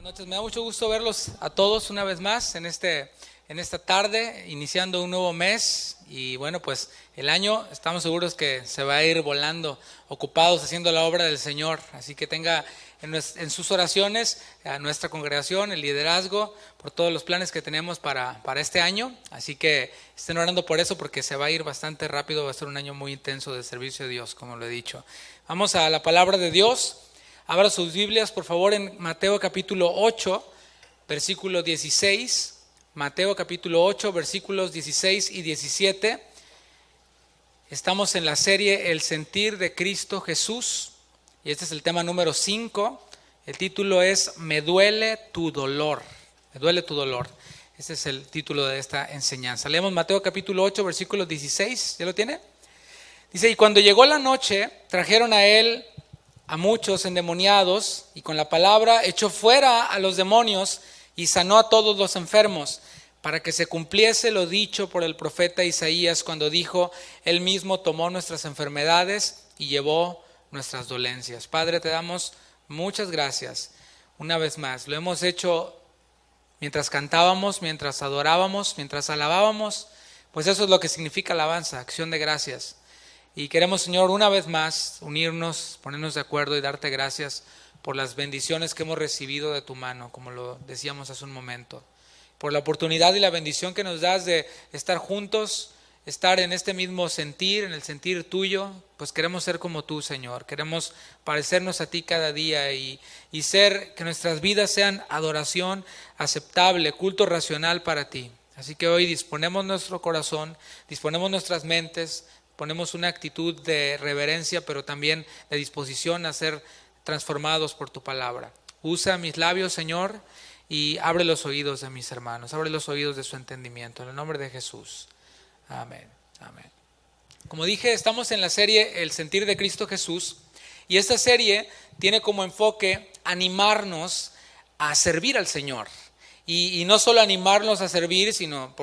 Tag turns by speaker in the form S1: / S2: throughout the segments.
S1: Buenas noches, me da mucho gusto verlos a todos una vez más en esta tarde, iniciando un nuevo mes. Y bueno, pues el año estamos seguros que se va a ir volando, ocupados haciendo la obra del Señor. Así que tenga en sus oraciones a nuestra congregación, el liderazgo, por todos los planes que tenemos para este año. Así que estén orando por eso, porque se va a ir bastante rápido, va a ser un año muy intenso de servicio de Dios, como lo he dicho. Vamos a la palabra de Dios. Abra sus Biblias, por favor, en Mateo capítulo 8, versículo 16. Mateo capítulo 8, versículos 16 y 17. Estamos en la serie El sentir de Cristo Jesús. Y este es el tema número 5. El título es Me duele tu dolor. Me duele tu dolor. Este es el título de esta enseñanza. Leemos Mateo capítulo 8, versículo 16. ¿Ya lo tiene? Dice, y cuando llegó la noche, trajeron a él a muchos endemoniados, y con la palabra echó fuera a los demonios y sanó a todos los enfermos, para que se cumpliese lo dicho por el profeta Isaías cuando dijo, él mismo tomó nuestras enfermedades y llevó nuestras dolencias. Padre, te damos muchas gracias una vez más. Lo hemos hecho mientras cantábamos, mientras adorábamos, mientras alabábamos, pues eso es lo que significa alabanza, acción de gracias. Y queremos, Señor, una vez más unirnos, ponernos de acuerdo y darte gracias por las bendiciones que hemos recibido de tu mano, como lo decíamos hace un momento. Por la oportunidad y la bendición que nos das de estar juntos, estar en este mismo sentir, en el sentir tuyo. Pues queremos ser como tú, Señor. Queremos parecernos a ti cada día y ser, que nuestras vidas sean adoración aceptable, culto racional para ti. Así que hoy disponemos nuestro corazón, disponemos nuestras mentes, ponemos una actitud de reverencia, pero también de disposición a ser transformados por tu palabra. Usa mis labios, Señor, y abre los oídos de mis hermanos, abre los oídos de su entendimiento. En el nombre de Jesús. Amén. Amén. Como dije, estamos en la serie El sentir de Cristo Jesús, y esta serie tiene como enfoque animarnos a servir al Señor. Y no solo animarnos a servir, sino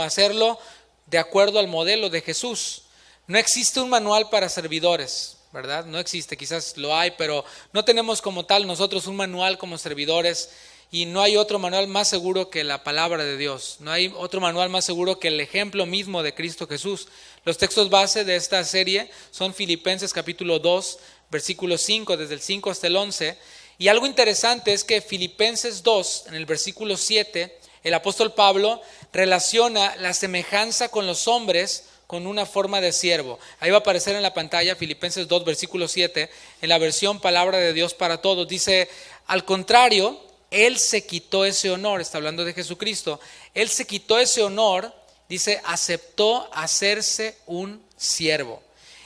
S1: hacerlo de acuerdo al modelo de Jesús. No existe un manual para servidores, ¿verdad? No existe, quizás lo hay, pero no tenemos como tal nosotros un manual como servidores, y no hay otro manual más seguro que la palabra de Dios. No hay otro manual más seguro que el ejemplo mismo de Cristo Jesús. Los textos base de esta serie son Filipenses capítulo 2, versículo 5, desde el 5 hasta el 11. Y algo interesante es que Filipenses 2, en el versículo 7, el apóstol Pablo relaciona la semejanza con los hombres con una forma de siervo. Ahí va a aparecer en la pantalla Filipenses 2, versículo 7, en la versión Palabra de Dios para Todos. Dice, al contrario, Él se quitó ese honor, está hablando de Jesucristo. Él se quitó ese honor, dice, aceptó hacerse un siervo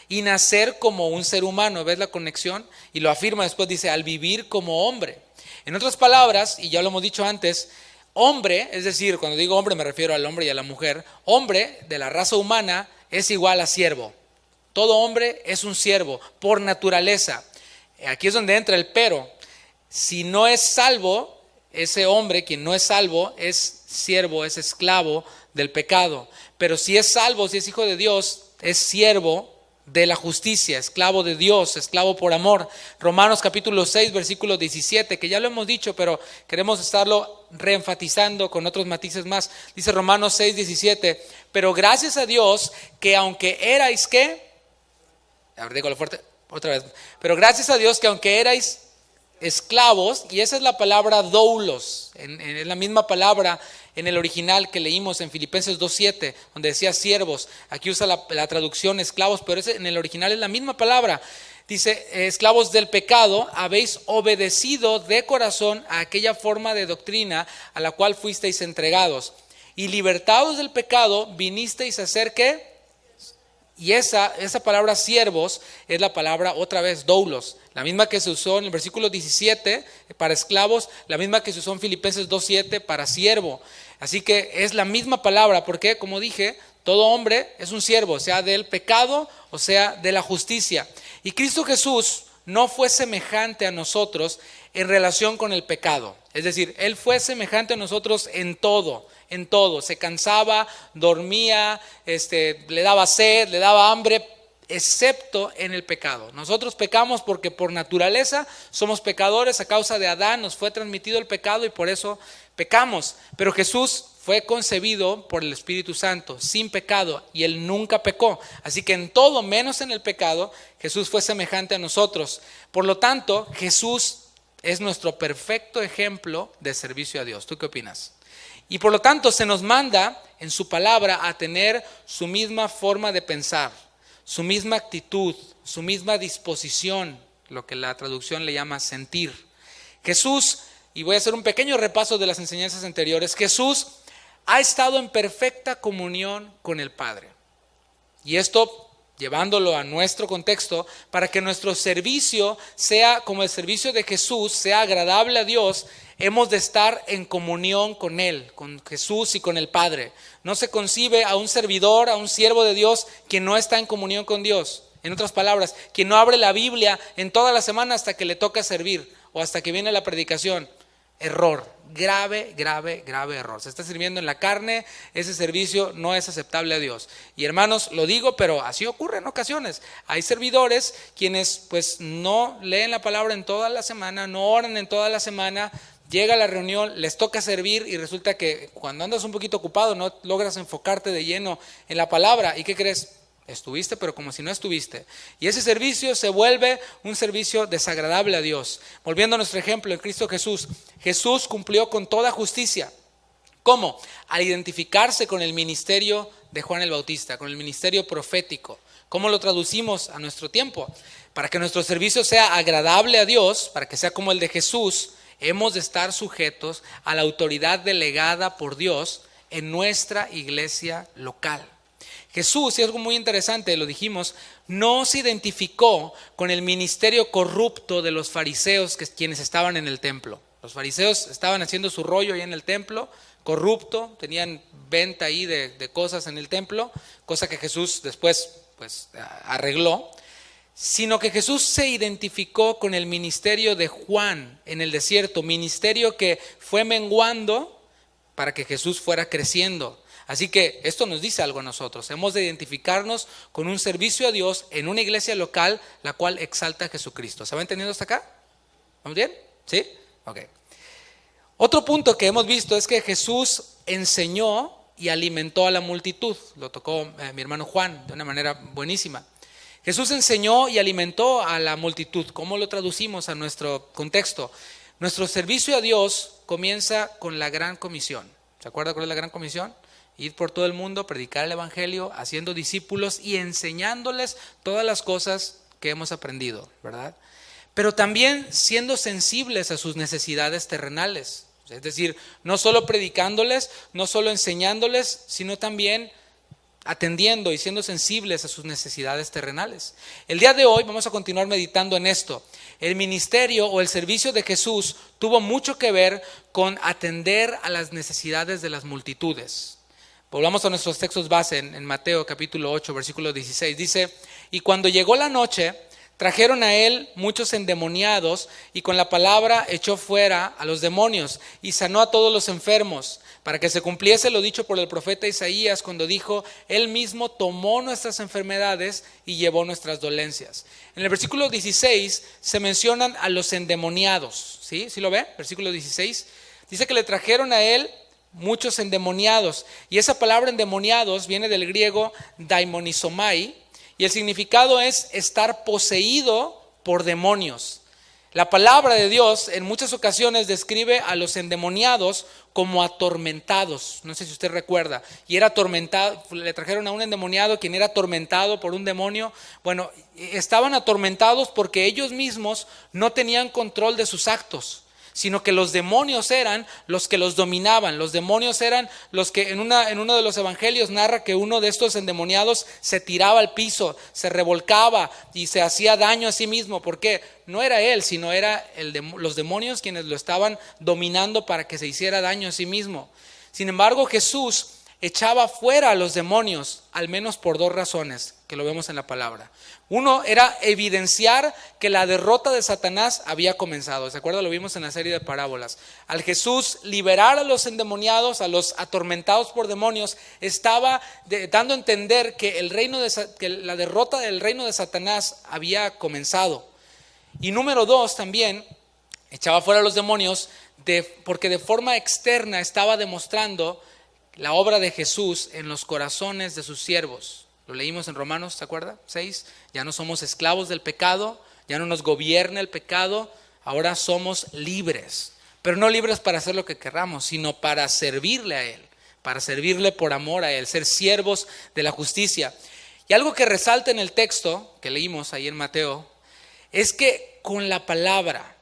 S1: y nacer como un ser humano. ¿Ves la conexión? Y lo afirma después, dice, al vivir como hombre. En otras palabras, y ya lo hemos dicho antes, hombre, es decir, cuando digo hombre me refiero al hombre y a la mujer. Hombre de la raza humana es igual a siervo. Todo hombre es un siervo por naturaleza. Aquí es donde entra el pero. Si no es salvo, ese hombre, quien no es salvo, es siervo, es esclavo del pecado. Pero si es salvo, si es hijo de Dios, es siervo de la justicia, esclavo de Dios, esclavo por amor. Romanos capítulo 6, versículo 17, que ya lo hemos dicho, pero queremos estarlo reenfatizando con otros matices más. Dice Romanos 6, 17, pero gracias a Dios que aunque erais, ¿qué? A ver, dígalo fuerte, otra vez. Pero gracias a Dios que aunque erais esclavos, y esa es la palabra doulos, es la misma palabra en el original que leímos en Filipenses 2.7, donde decía siervos. Aquí usa la traducción esclavos, pero en el original es la misma palabra. Dice, esclavos del pecado, habéis obedecido de corazón a aquella forma de doctrina a la cual fuisteis entregados. Y libertados del pecado, vinisteis a ser ¿qué? Y esa palabra siervos es la palabra otra vez doulos, la misma que se usó en el versículo 17 para esclavos, la misma que se usó en Filipenses 2.7 para siervo. Así que es la misma palabra, porque como dije, todo hombre es un siervo, sea del pecado o sea de la justicia. Y Cristo Jesús no fue semejante a nosotros en relación con el pecado. Es decir, Él fue semejante a nosotros en todo. Se cansaba, dormía, le daba sed, le daba hambre. excepto en el pecado. Nosotros pecamos porque por naturaleza somos pecadores. A causa de Adán nos fue transmitido el pecado y por eso pecamos. Pero Jesús fue concebido por el Espíritu Santo sin pecado y Él nunca pecó. Así que en todo, menos en el pecado, Jesús fue semejante a nosotros. Por lo tanto, Jesús es nuestro perfecto ejemplo de servicio a Dios. ¿Tú qué opinas? Y por lo tanto se nos manda en su palabra a tener su misma forma de pensar, su misma actitud, su misma disposición, lo que la traducción le llama sentir. Jesús, y voy a hacer un pequeño repaso de las enseñanzas anteriores, Jesús ha estado en perfecta comunión con el Padre. Y esto llevándolo a nuestro contexto, para que nuestro servicio sea como el servicio de Jesús, sea agradable a Dios, hemos de estar en comunión con Él, con Jesús y con el Padre. No se concibe a un servidor, a un siervo de Dios, quien no está en comunión con Dios. En otras palabras, quien no abre la Biblia en toda la semana hasta que le toca servir o hasta que viene la predicación. Error, grave error. Se está sirviendo en la carne, ese servicio no es aceptable a Dios. Y hermanos, lo digo, pero así ocurre en ocasiones. Hay servidores quienes pues no leen la palabra en toda la semana, no oran en toda la semana, llega a la reunión, les toca servir y resulta que cuando andas un poquito ocupado no logras enfocarte de lleno en la palabra. ¿Y qué crees? Estuviste, pero como si no estuviste. Y ese servicio se vuelve un servicio desagradable a Dios. Volviendo a nuestro ejemplo en Cristo Jesús, Jesús cumplió con toda justicia. ¿Cómo? Al identificarse con el ministerio de Juan el Bautista, con el ministerio profético. ¿Cómo lo traducimos a nuestro tiempo? Para que nuestro servicio sea agradable a Dios, para que sea como el de Jesús, hemos de estar sujetos a la autoridad delegada por Dios en nuestra iglesia local. Jesús, y algo muy interesante, lo dijimos, no se identificó con el ministerio corrupto de los fariseos, quienes estaban en el templo. Los fariseos estaban haciendo su rollo ahí en el templo, corrupto, tenían venta ahí de cosas en el templo, cosa que Jesús después pues arregló, sino que Jesús se identificó con el ministerio de Juan en el desierto, ministerio que fue menguando para que Jesús fuera creciendo. Así que esto nos dice algo a nosotros. Hemos de identificarnos con un servicio a Dios en una iglesia local, la cual exalta a Jesucristo. ¿Se va entendiendo hasta acá? ¿Vamos bien? ¿Sí? Ok. Otro punto que hemos visto es que Jesús enseñó y alimentó a la multitud. Lo tocó mi hermano Juan de una manera buenísima. Jesús enseñó y alimentó a la multitud. ¿Cómo lo traducimos a nuestro contexto? Nuestro servicio a Dios comienza con la gran comisión. ¿Se acuerda cuál es la gran comisión? Ir por todo el mundo, predicar el evangelio, haciendo discípulos y enseñándoles todas las cosas que hemos aprendido, ¿verdad? Pero también siendo sensibles a sus necesidades terrenales. Es decir, no solo predicándoles, no solo enseñándoles, sino también atendiendo y siendo sensibles a sus necesidades terrenales. El día de hoy vamos a continuar meditando en esto. El ministerio o el servicio de Jesús tuvo mucho que ver con atender a las necesidades de las multitudes. Volvamos a nuestros textos base en Mateo capítulo 8, versículo 16. Dice, y cuando llegó la noche, trajeron a él muchos endemoniados y con la palabra echó fuera a los demonios y sanó a todos los enfermos, para que se cumpliese lo dicho por el profeta Isaías cuando dijo, él mismo tomó nuestras enfermedades y llevó nuestras dolencias. En el versículo 16 se mencionan a los endemoniados. ¿Sí? ¿Sí lo ve? Versículo 16. Dice que le trajeron a él muchos endemoniados, y esa palabra endemoniados viene del griego daimonizomai, y el significado es estar poseído por demonios. La palabra de Dios en muchas ocasiones describe a los endemoniados como atormentados. No sé si usted recuerda, y era atormentado, le trajeron a un endemoniado quien era atormentado por un demonio. Bueno, estaban atormentados porque ellos mismos no tenían control de sus actos, sino que los demonios eran los que los dominaban. Los demonios eran los que en uno de los evangelios narra que uno de estos endemoniados se tiraba al piso, se revolcaba y se hacía daño a sí mismo. ¿Por qué? No era él, sino era los demonios quienes lo estaban dominando para que se hiciera daño a sí mismo. Sin embargo, Jesús echaba fuera a los demonios, al menos por dos razones, que lo vemos en la palabra. Uno era evidenciar que la derrota de Satanás había comenzado. ¿Se acuerdan? Lo vimos en la serie de parábolas. Al Jesús liberar a los endemoniados, a los atormentados por demonios, estaba dando a entender que que la derrota del reino de Satanás había comenzado. Y número dos, también echaba fuera a los demonios porque de forma externa estaba demostrando la obra de Jesús en los corazones de sus siervos. Lo leímos en Romanos, ¿se acuerda? 6. Ya no somos esclavos del pecado, ya no nos gobierna el pecado, ahora somos libres. Pero no libres para hacer lo que querramos, sino para servirle a Él, para servirle por amor a Él, ser siervos de la justicia. Y algo que resalta en el texto que leímos ahí en Mateo, es que con la palabra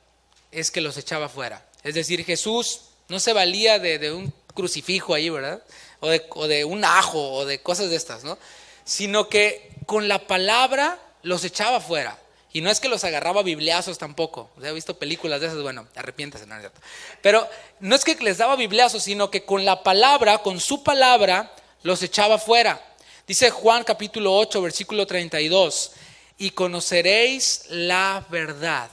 S1: es que los echaba fuera. Es decir, Jesús no se valía de un crucifijo ahí, ¿verdad? O de un ajo o de cosas de estas, ¿no? Sino que con la palabra los echaba fuera. Y no es que los agarraba bibliazos tampoco. ¿He visto películas de esas? Bueno, arrepiéntase, no es cierto. Pero no es que les daba bibliazos, sino que con la palabra, con su palabra, los echaba fuera. Dice Juan capítulo 8, versículo 32. Y conoceréis la verdad,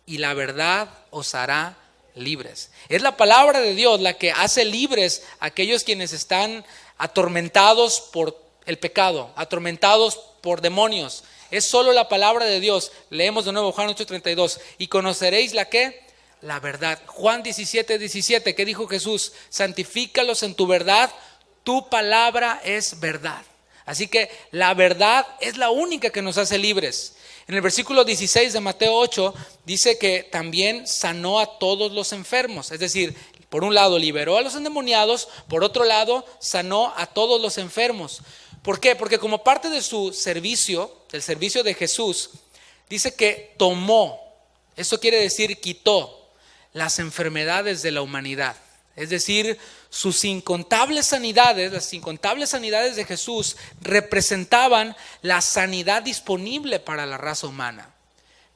S1: y la verdad os hará libres. Es la palabra de Dios la que hace libres a aquellos quienes están atormentados por el pecado, atormentados por demonios. Es solo la palabra de Dios. Leemos de nuevo Juan 8:32. Y conoceréis la ¿qué? La verdad. Juan 17:17, ¿qué dijo Jesús? Santifícalos en tu verdad, tu palabra es verdad. Así que la verdad es la única que nos hace libres. En el versículo 16 de Mateo 8 dice que también sanó a todos los enfermos. Es decir, por un lado liberó a los endemoniados, por otro lado sanó a todos los enfermos. ¿Por qué? Porque como parte de su servicio, del servicio de Jesús, dice que tomó, eso quiere decir quitó las enfermedades de la humanidad. Es decir, sus incontables sanidades, las incontables sanidades de Jesús representaban la sanidad disponible para la raza humana.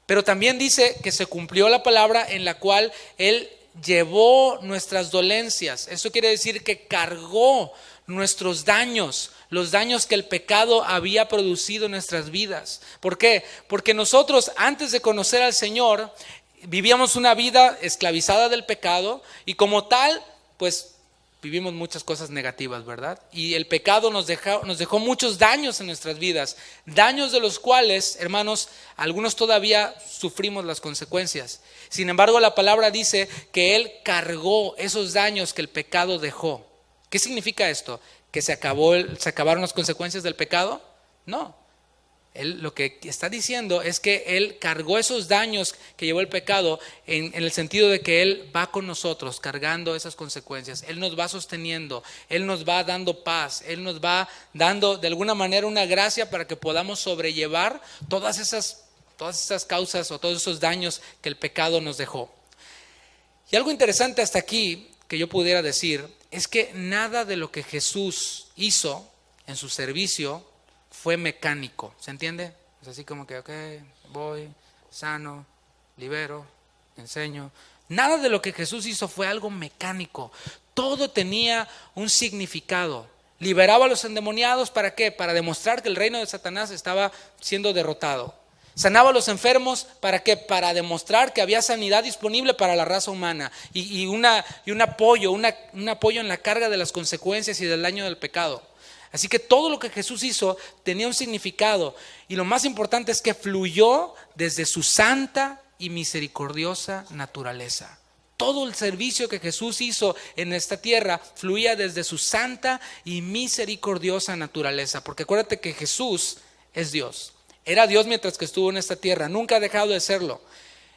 S1: Pero también dice que se cumplió la palabra en la cual Él llevó nuestras dolencias. Eso quiere decir que cargó nuestros daños, los daños que el pecado había producido en nuestras vidas. ¿Por qué? Porque nosotros, antes de conocer al Señor, vivíamos una vida esclavizada del pecado y como tal, pues vivimos muchas cosas negativas, ¿verdad? Y el pecado nos dejó muchos daños en nuestras vidas, daños de los cuales, hermanos, algunos todavía sufrimos las consecuencias. Sin embargo, la palabra dice que Él cargó esos daños que el pecado dejó. ¿Qué significa esto? ¿Que se acabaron las consecuencias del pecado? No. Él lo que está diciendo es que Él cargó esos daños que llevó el pecado en el sentido de que Él va con nosotros cargando esas consecuencias. Él nos va sosteniendo, Él nos va dando paz, Él nos va dando de alguna manera una gracia para que podamos sobrellevar todas esas causas o todos esos daños que el pecado nos dejó. Y algo interesante hasta aquí que yo pudiera decir es que nada de lo que Jesús hizo en su servicio fue mecánico, ¿se entiende? Es así como que, ok, voy, sano, libero, enseño. Nada de lo que Jesús hizo fue algo mecánico. Todo tenía un significado. Liberaba a los endemoniados, ¿para qué? Para demostrar que el reino de Satanás estaba siendo derrotado. Sanaba a los enfermos, ¿para qué? Para demostrar que había sanidad disponible para la raza humana y un apoyo en la carga de las consecuencias y del daño del pecado. Así que todo lo que Jesús hizo tenía un significado y lo más importante es que fluyó desde su santa y misericordiosa naturaleza. Todo el servicio que Jesús hizo en esta tierra fluía desde su santa y misericordiosa naturaleza. Porque acuérdate que Jesús es Dios. Era Dios mientras que estuvo en esta tierra, nunca ha dejado de serlo.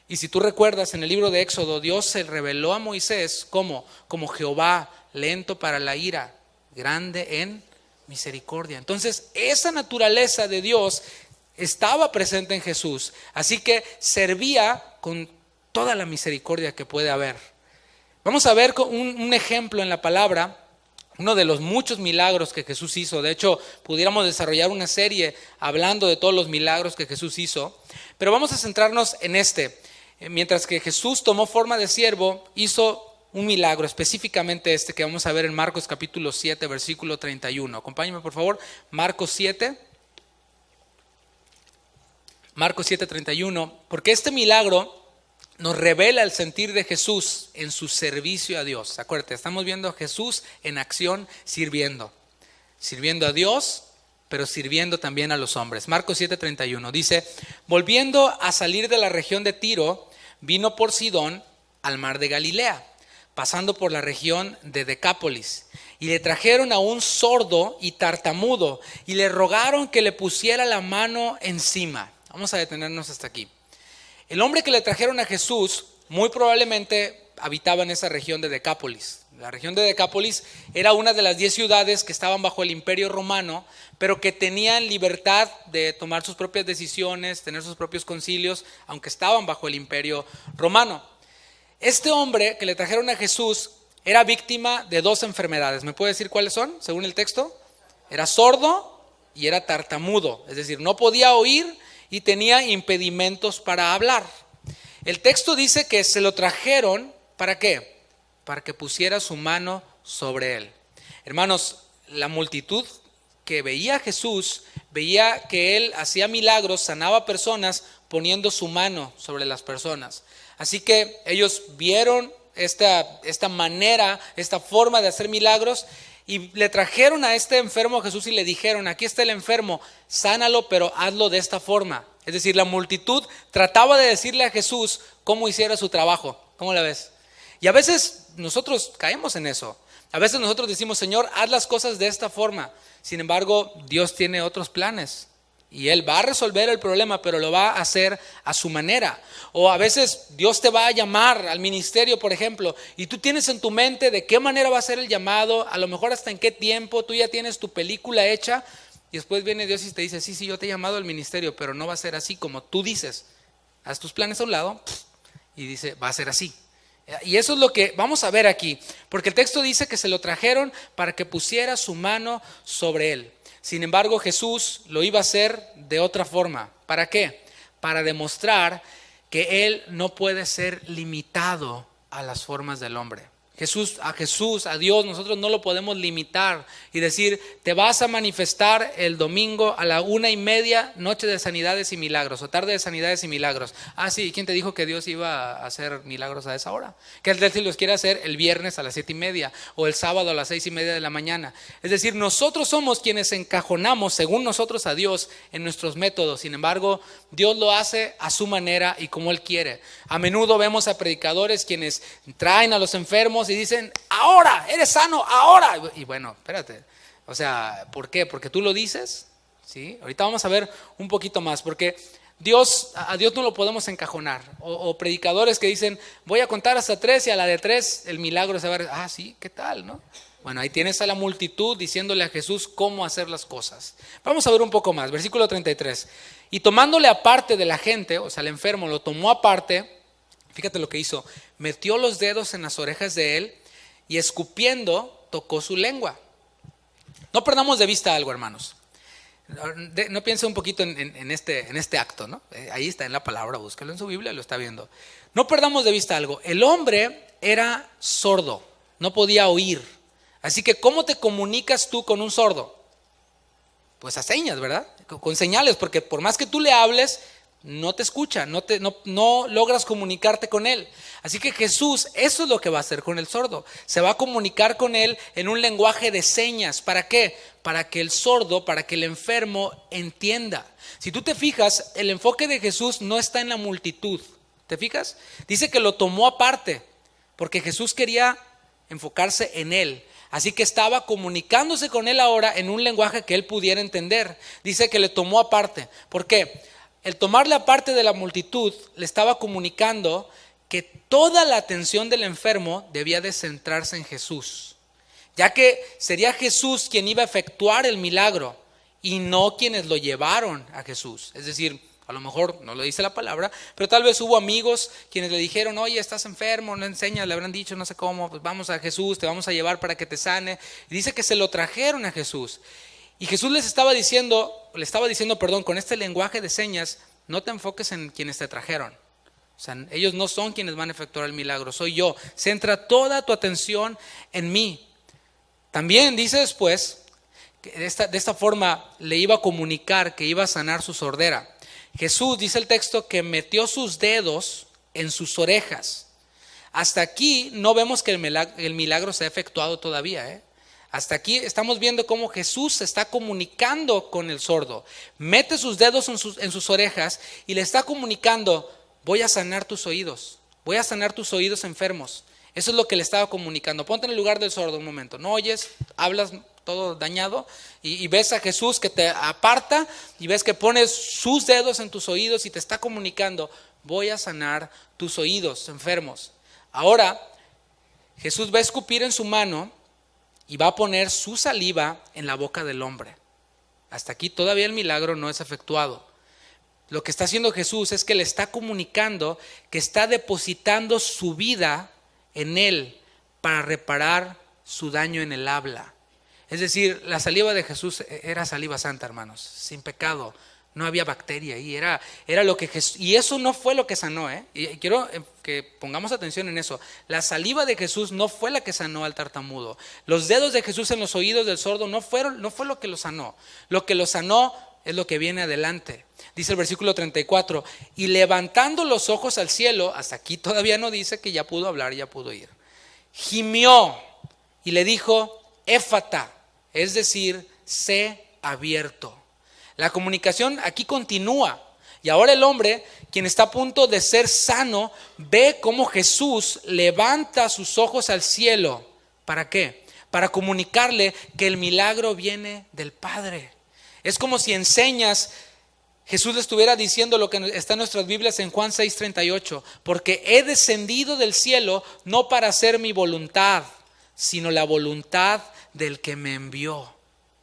S1: Y si tú recuerdas en el libro de Éxodo, Dios se reveló a Moisés como Jehová, lento para la ira, grande en misericordia. Entonces esa naturaleza de Dios estaba presente en Jesús, así que servía con toda la misericordia que puede haber. Vamos a ver un ejemplo en la palabra, uno de los muchos milagros que Jesús hizo. De hecho, pudiéramos desarrollar una serie hablando de todos los milagros que Jesús hizo, pero vamos a centrarnos en este. Mientras que Jesús tomó forma de siervo, hizo un milagro, específicamente este que vamos a ver en Marcos capítulo 7, versículo 31. Acompáñenme por favor, Marcos 7, 31, porque este milagro nos revela el sentir de Jesús en su servicio a Dios. Acuérdate, estamos viendo a Jesús en acción sirviendo a Dios, pero sirviendo también a los hombres. Marcos 7:31 dice: volviendo a salir de la región de Tiro, vino por Sidón al mar de Galilea, pasando por la región de Decápolis, y le trajeron a un sordo y tartamudo, y le rogaron que le pusiera la mano encima. Vamos a detenernos hasta aquí. El hombre que le trajeron a Jesús muy probablemente habitaba en esa región de Decápolis. La región de Decápolis era una de las 10 ciudades que estaban bajo el Imperio Romano, pero que tenían libertad de tomar sus propias decisiones, tener sus propios concilios, aunque estaban bajo el Imperio Romano. Este hombre que le trajeron a Jesús era víctima de 2 enfermedades. ¿Me puede decir cuáles son, según el texto? Era sordo y era tartamudo, es decir, no podía oír y tenía impedimentos para hablar. El texto dice que se lo trajeron, ¿para qué? Para que pusiera su mano sobre él. Hermanos, la multitud que veía a Jesús, veía que él hacía milagros, sanaba personas poniendo su mano sobre las personas. Así que ellos vieron esta manera, esta forma de hacer milagros, y le trajeron a este enfermo a Jesús y le dijeron: aquí está el enfermo, sánalo, pero hazlo de esta forma. Es decir, la multitud trataba de decirle a Jesús cómo hiciera su trabajo. ¿Cómo la ves? Y a veces nosotros caemos en eso. A veces nosotros decimos: Señor, haz las cosas de esta forma. Sin embargo, Dios tiene otros planes. Y Él va a resolver el problema, pero lo va a hacer a su manera. O a veces Dios te va a llamar al ministerio, por ejemplo, y tú tienes en tu mente de qué manera va a ser el llamado, a lo mejor hasta en qué tiempo, tú ya tienes tu película hecha, y después viene Dios y te dice: sí, yo te he llamado al ministerio, pero no va a ser así como tú dices. Haz tus planes a un lado y dice: va a ser así. Y eso es lo que vamos a ver aquí, porque el texto dice que se lo trajeron para que pusiera su mano sobre él. Sin embargo, Jesús lo iba a hacer de otra forma. ¿Para qué? Para demostrar que Él no puede ser limitado a las formas del hombre. A Dios, nosotros no lo podemos limitar y decir: te vas a manifestar el domingo a la 1:30, noche de sanidades y milagros, o tarde de sanidades y milagros. Ah, sí, ¿quién te dijo que Dios iba a hacer milagros a esa hora? Que Él si los quiere hacer el viernes a las 7:30 o el sábado a las 6:30 de la mañana. Es decir, nosotros somos quienes encajonamos según nosotros a Dios en nuestros métodos. Sin embargo, Dios lo hace a su manera y como Él quiere. A menudo vemos a predicadores quienes traen a los enfermos y dicen: ahora, eres sano, ahora. Y bueno, espérate, o sea, ¿por qué? ¿Porque tú lo dices? ¿Sí? Ahorita vamos a ver un poquito más, porque a Dios no lo podemos encajonar. O predicadores que dicen: voy a contar hasta 3 y a la de 3 el milagro se va a ver. Ah, sí, ¿qué tal, no? Bueno, ahí tienes a la multitud diciéndole a Jesús cómo hacer las cosas. Vamos a ver un poco más, versículo 33. Y tomándole aparte de la gente, o sea, el enfermo lo tomó aparte. Fíjate lo que hizo: metió los dedos en las orejas de él y escupiendo tocó su lengua. No perdamos de vista algo, hermanos. No piense un poquito en este acto, ¿no? Ahí está en la palabra, búscalo en su Biblia, lo está viendo. No perdamos de vista algo. El hombre era sordo, no podía oír. Así que ¿cómo te comunicas tú con un sordo? Pues a señas, ¿verdad? Con señales, porque por más que tú le hables, no te escucha, no logras comunicarte con él. Así que Jesús, eso es lo que va a hacer con el sordo. Se va a comunicar con él en un lenguaje de señas. ¿Para qué? Para que el sordo, para que el enfermo entienda. Si tú te fijas, el enfoque de Jesús no está en la multitud. ¿Te fijas? Dice que lo tomó aparte, porque Jesús quería enfocarse en él. Así que estaba comunicándose con él ahora en un lenguaje que él pudiera entender. Dice que le tomó aparte. ¿Por qué? El tomarle aparte de la multitud le estaba comunicando que toda la atención del enfermo debía de centrarse en Jesús, ya que sería Jesús quien iba a efectuar el milagro y no quienes lo llevaron a Jesús. Es decir, a lo mejor no lo dice la palabra, pero tal vez hubo amigos quienes le dijeron: oye, estás enfermo, no enseñas, le habrán dicho no sé cómo, pues vamos a Jesús, te vamos a llevar para que te sane. Y dice que se lo trajeron a Jesús. Y Jesús le estaba diciendo, con este lenguaje de señas: no te enfoques en quienes te trajeron, O sea, ellos no son quienes van a efectuar el milagro, soy yo. Centra toda tu atención en mí. También dice después que de esta forma le iba a comunicar que iba a sanar su sordera. Jesús, dice el texto, que metió sus dedos en sus orejas. Hasta aquí no vemos que el milagro se ha efectuado todavía, Hasta aquí estamos viendo cómo Jesús se está comunicando con el sordo. Mete sus dedos en sus orejas y le está comunicando: voy a sanar tus oídos, voy a sanar tus oídos enfermos. Eso es lo que le estaba comunicando. Ponte en el lugar del sordo un momento. No oyes, hablas todo dañado y ves a Jesús que te aparta y ves que pone sus dedos en tus oídos y te está comunicando: voy a sanar tus oídos enfermos. Ahora Jesús va a escupir en su mano y va a poner su saliva en la boca del hombre. Hasta aquí todavía el milagro no es efectuado. Lo que está haciendo Jesús es que le está comunicando que está depositando su vida en él para reparar su daño en el habla. Es decir, la saliva de Jesús era saliva santa, hermanos, sin pecado. No había bacteria ahí, era lo que Jesús, y eso no fue lo que sanó, Y quiero que pongamos atención en eso. La saliva de Jesús no fue la que sanó al tartamudo. Los dedos de Jesús en los oídos del sordo no fue lo que lo sanó. Lo que lo sanó es lo que viene adelante. Dice el versículo 34, y levantando los ojos al cielo, hasta aquí todavía no dice que ya pudo hablar, ya pudo ir. Gimió y le dijo: éfata, es decir, sé abierto. La comunicación aquí continúa. Y ahora el hombre, quien está a punto de ser sano, ve cómo Jesús levanta sus ojos al cielo. ¿Para qué? Para comunicarle que el milagro viene del Padre. Es como si enseñas, Jesús le estuviera diciendo lo que está en nuestras Biblias en Juan 6:38. Porque he descendido del cielo no para hacer mi voluntad, sino la voluntad del que me envió.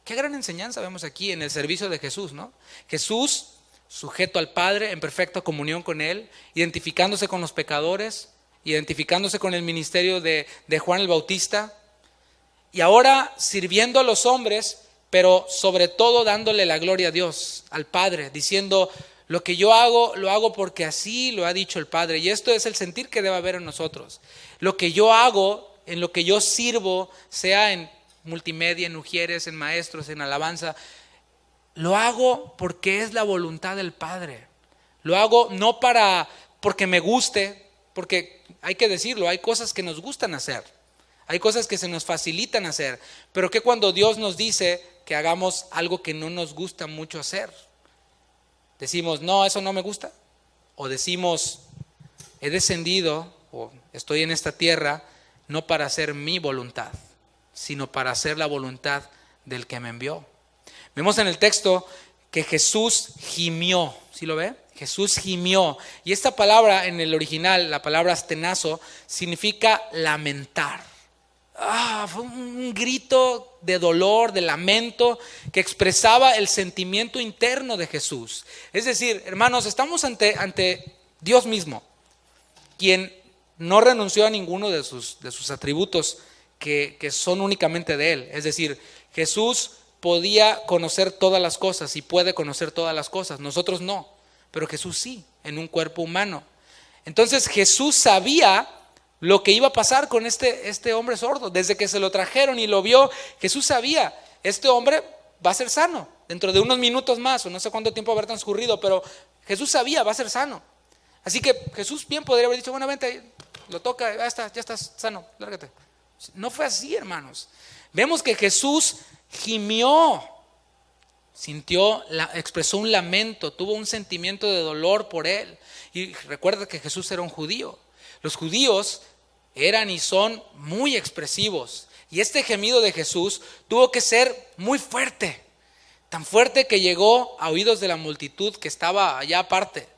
S1: Qué gran enseñanza vemos aquí en el servicio de Jesús, ¿no? Jesús, sujeto al Padre, en perfecta comunión con Él, identificándose con los pecadores, identificándose con el ministerio de Juan el Bautista, y ahora sirviendo a los hombres, pero sobre todo dándole la gloria a Dios, al Padre, diciendo: lo que yo hago, lo hago porque así lo ha dicho el Padre. Y esto es el sentir que debe haber en nosotros. Lo que yo hago, en lo que yo sirvo, sea en multimedia, en Ujieres, en maestros, en alabanza, lo hago porque es la voluntad del Padre. Lo hago no porque me guste, porque hay que decirlo, hay cosas que nos gustan hacer, hay cosas que se nos facilitan hacer, pero que cuando Dios nos dice que hagamos algo que no nos gusta mucho hacer, decimos: no, eso no me gusta, o decimos: he descendido o estoy en esta tierra no para hacer mi voluntad, sino para hacer la voluntad del que me envió. Vemos en el texto que Jesús gimió. ¿Sí lo ve? Jesús gimió. Y esta palabra en el original, la palabra astenazo, significa lamentar. Fue un grito de dolor, de lamento, que expresaba el sentimiento interno de Jesús. Es decir, hermanos, estamos ante Dios mismo, quien no renunció a ninguno de sus atributos que son únicamente de Él. Es decir, Jesús podía conocer todas las cosas y puede conocer todas las cosas. Nosotros no, pero Jesús sí, en un cuerpo humano. Entonces Jesús sabía lo que iba a pasar con este hombre sordo. Desde que se lo trajeron y lo vio, Jesús sabía: este hombre va a ser sano dentro de unos minutos más, o no sé cuánto tiempo habrá transcurrido, pero Jesús sabía, va a ser sano. Así que Jesús bien podría haber dicho: bueno, vente, lo toca, ya estás sano, lárgate. No fue así, hermanos. Vemos que Jesús gimió, expresó un lamento, tuvo un sentimiento de dolor por él. Y recuerda que Jesús era un judío. Los judíos eran y son muy expresivos. Y este gemido de Jesús tuvo que ser muy fuerte, tan fuerte que llegó a oídos de la multitud que estaba allá aparte.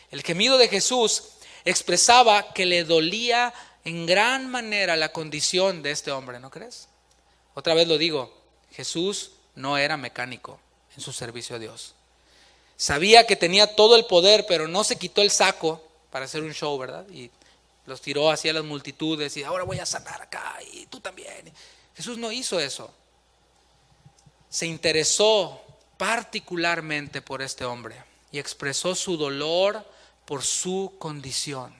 S1: El gemido de Jesús expresaba que le dolía en gran manera la condición de este hombre, ¿no crees? Otra vez lo digo, Jesús no era mecánico en su servicio a Dios. Sabía que tenía todo el poder, pero no se quitó el saco para hacer un show, ¿verdad? Y los tiró hacia las multitudes y ahora voy a sanar acá y tú también. Jesús no hizo eso. Se interesó particularmente por este hombre y expresó su dolor por su condición.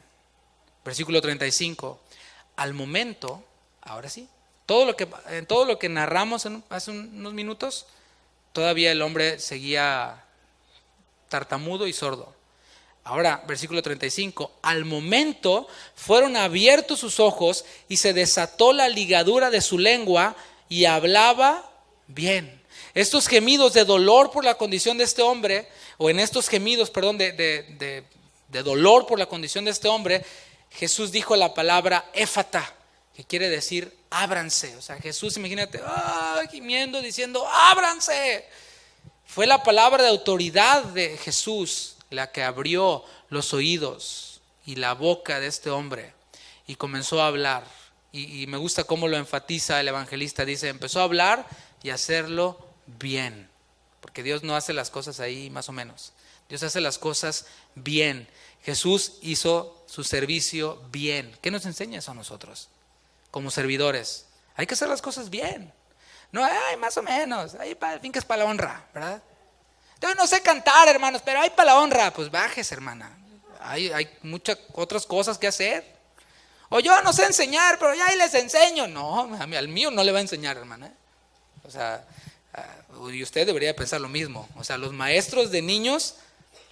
S1: Versículo 35. Al momento, ahora sí, todo lo que narramos hace unos minutos, todavía el hombre seguía tartamudo y sordo. Ahora, versículo 35, al momento fueron abiertos sus ojos y se desató la ligadura de su lengua y hablaba bien. Estos gemidos de dolor por la condición de este hombre, o en estos gemidos, de dolor por la condición de este hombre, Jesús dijo la palabra éfata, que quiere decir ábranse. O sea, Jesús, imagínate, gimiendo, diciendo ábranse. Fue la palabra de autoridad de Jesús la que abrió los oídos y la boca de este hombre y comenzó a hablar. Y me gusta cómo lo enfatiza el evangelista. Dice, empezó a hablar y a hacerlo bien. Porque Dios no hace las cosas ahí más o menos. Dios hace las cosas bien. Jesús hizo su servicio bien. ¿Qué nos enseña eso a nosotros como servidores? Hay que hacer las cosas bien. No, más o menos. Ahí fin que es para la honra, ¿verdad? Yo no sé cantar, hermanos, pero hay para la honra. Pues bajes, hermana. Hay muchas otras cosas que hacer. O yo no sé enseñar, pero ya ahí les enseño. No, al mío no le va a enseñar, hermana. O sea, y usted debería pensar lo mismo. O sea, los maestros de niños,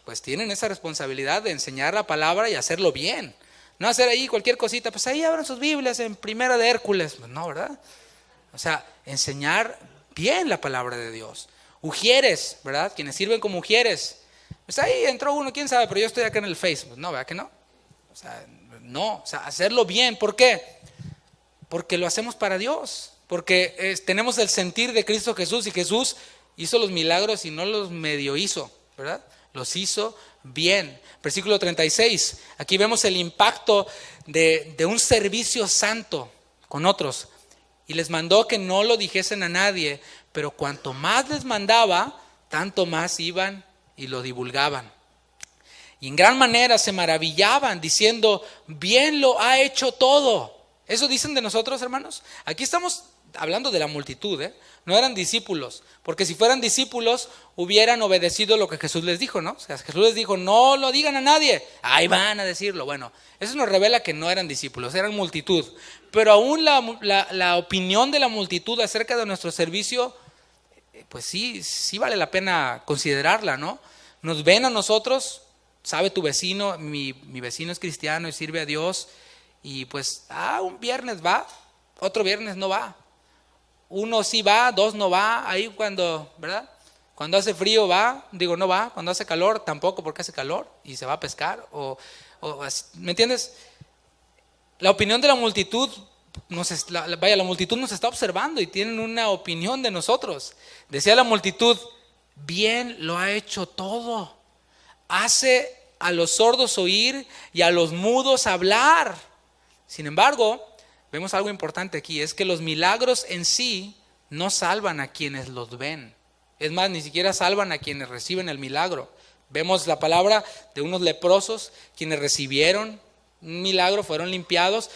S1: pues tienen esa responsabilidad de enseñar la palabra y hacerlo bien. No hacer ahí cualquier cosita. Pues ahí abran sus Biblias en Primera de Hércules. Pues no, ¿verdad? O sea, enseñar bien la palabra de Dios. Ujieres, ¿verdad? Quienes sirven como ujieres. Pues ahí entró uno, quién sabe, pero yo estoy acá en el Facebook. No, ¿verdad que no? O sea, no, o sea, hacerlo bien. ¿Por qué? Porque lo hacemos para Dios. Porque tenemos el sentir de Cristo Jesús y Jesús hizo los milagros y no los medio hizo, ¿verdad? Los hizo bien. Versículo 36. Aquí vemos el impacto de un servicio santo con otros. Y les mandó que no lo dijesen a nadie, pero cuanto más les mandaba, tanto más iban y lo divulgaban. Y en gran manera se maravillaban diciendo, bien lo ha hecho todo. ¿Eso dicen de nosotros, hermanos? Aquí estamos hablando de la multitud, no eran discípulos, porque si fueran discípulos hubieran obedecido lo que Jesús les dijo, ¿no? O sea, Jesús les dijo, no lo digan a nadie, ahí van a decirlo. Bueno, eso nos revela que no eran discípulos, eran multitud. Pero aún la opinión de la multitud acerca de nuestro servicio, pues sí vale la pena considerarla, ¿no? Nos ven a nosotros, sabe tu vecino, mi vecino es cristiano y sirve a Dios, y pues, un viernes va, otro viernes no va. Uno sí va, dos no va, ahí cuando, ¿verdad? Cuando hace frío no va, cuando hace calor tampoco porque hace calor y se va a pescar, ¿me entiendes? La opinión de la multitud, la multitud nos está observando y tienen una opinión de nosotros. Decía la multitud, bien lo ha hecho todo, hace a los sordos oír y a los mudos hablar. Sin embargo, vemos algo importante aquí, es que los milagros en sí no salvan a quienes los ven. Es más, ni siquiera salvan a quienes reciben el milagro. Vemos la palabra de unos leprosos, quienes recibieron un milagro, fueron limpiados,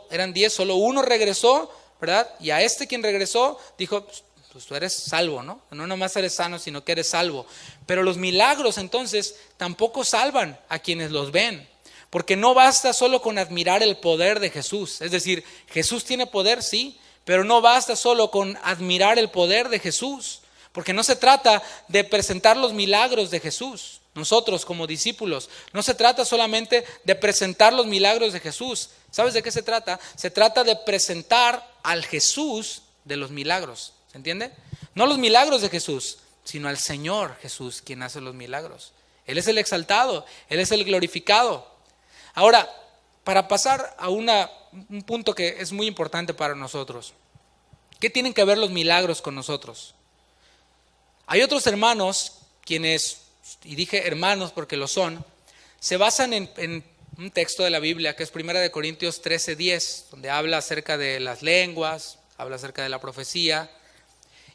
S1: eran 10, solo uno regresó, ¿verdad? Y a quien regresó, dijo, pues tú eres salvo, ¿no? No nomás eres sano, sino que eres salvo. Pero los milagros entonces tampoco salvan a quienes los ven. Porque no basta solo con admirar el poder de Jesús. Es decir, Jesús tiene poder, sí, pero no basta solo con admirar el poder de Jesús. Porque no se trata de presentar los milagros de Jesús. Nosotros como discípulos, no se trata solamente de presentar los milagros de Jesús. ¿Sabes de qué se trata? Se trata de presentar al Jesús de los milagros. ¿Se entiende? No los milagros de Jesús, sino al Señor Jesús quien hace los milagros. Él es el exaltado, Él es el glorificado. Ahora, para pasar a un punto que es muy importante para nosotros. ¿Qué tienen que ver los milagros con nosotros? Hay otros hermanos quienes, y dije hermanos porque lo son, se basan en un texto de la Biblia que es 1 Corintios 13:10, donde habla acerca de las lenguas, habla acerca de la profecía.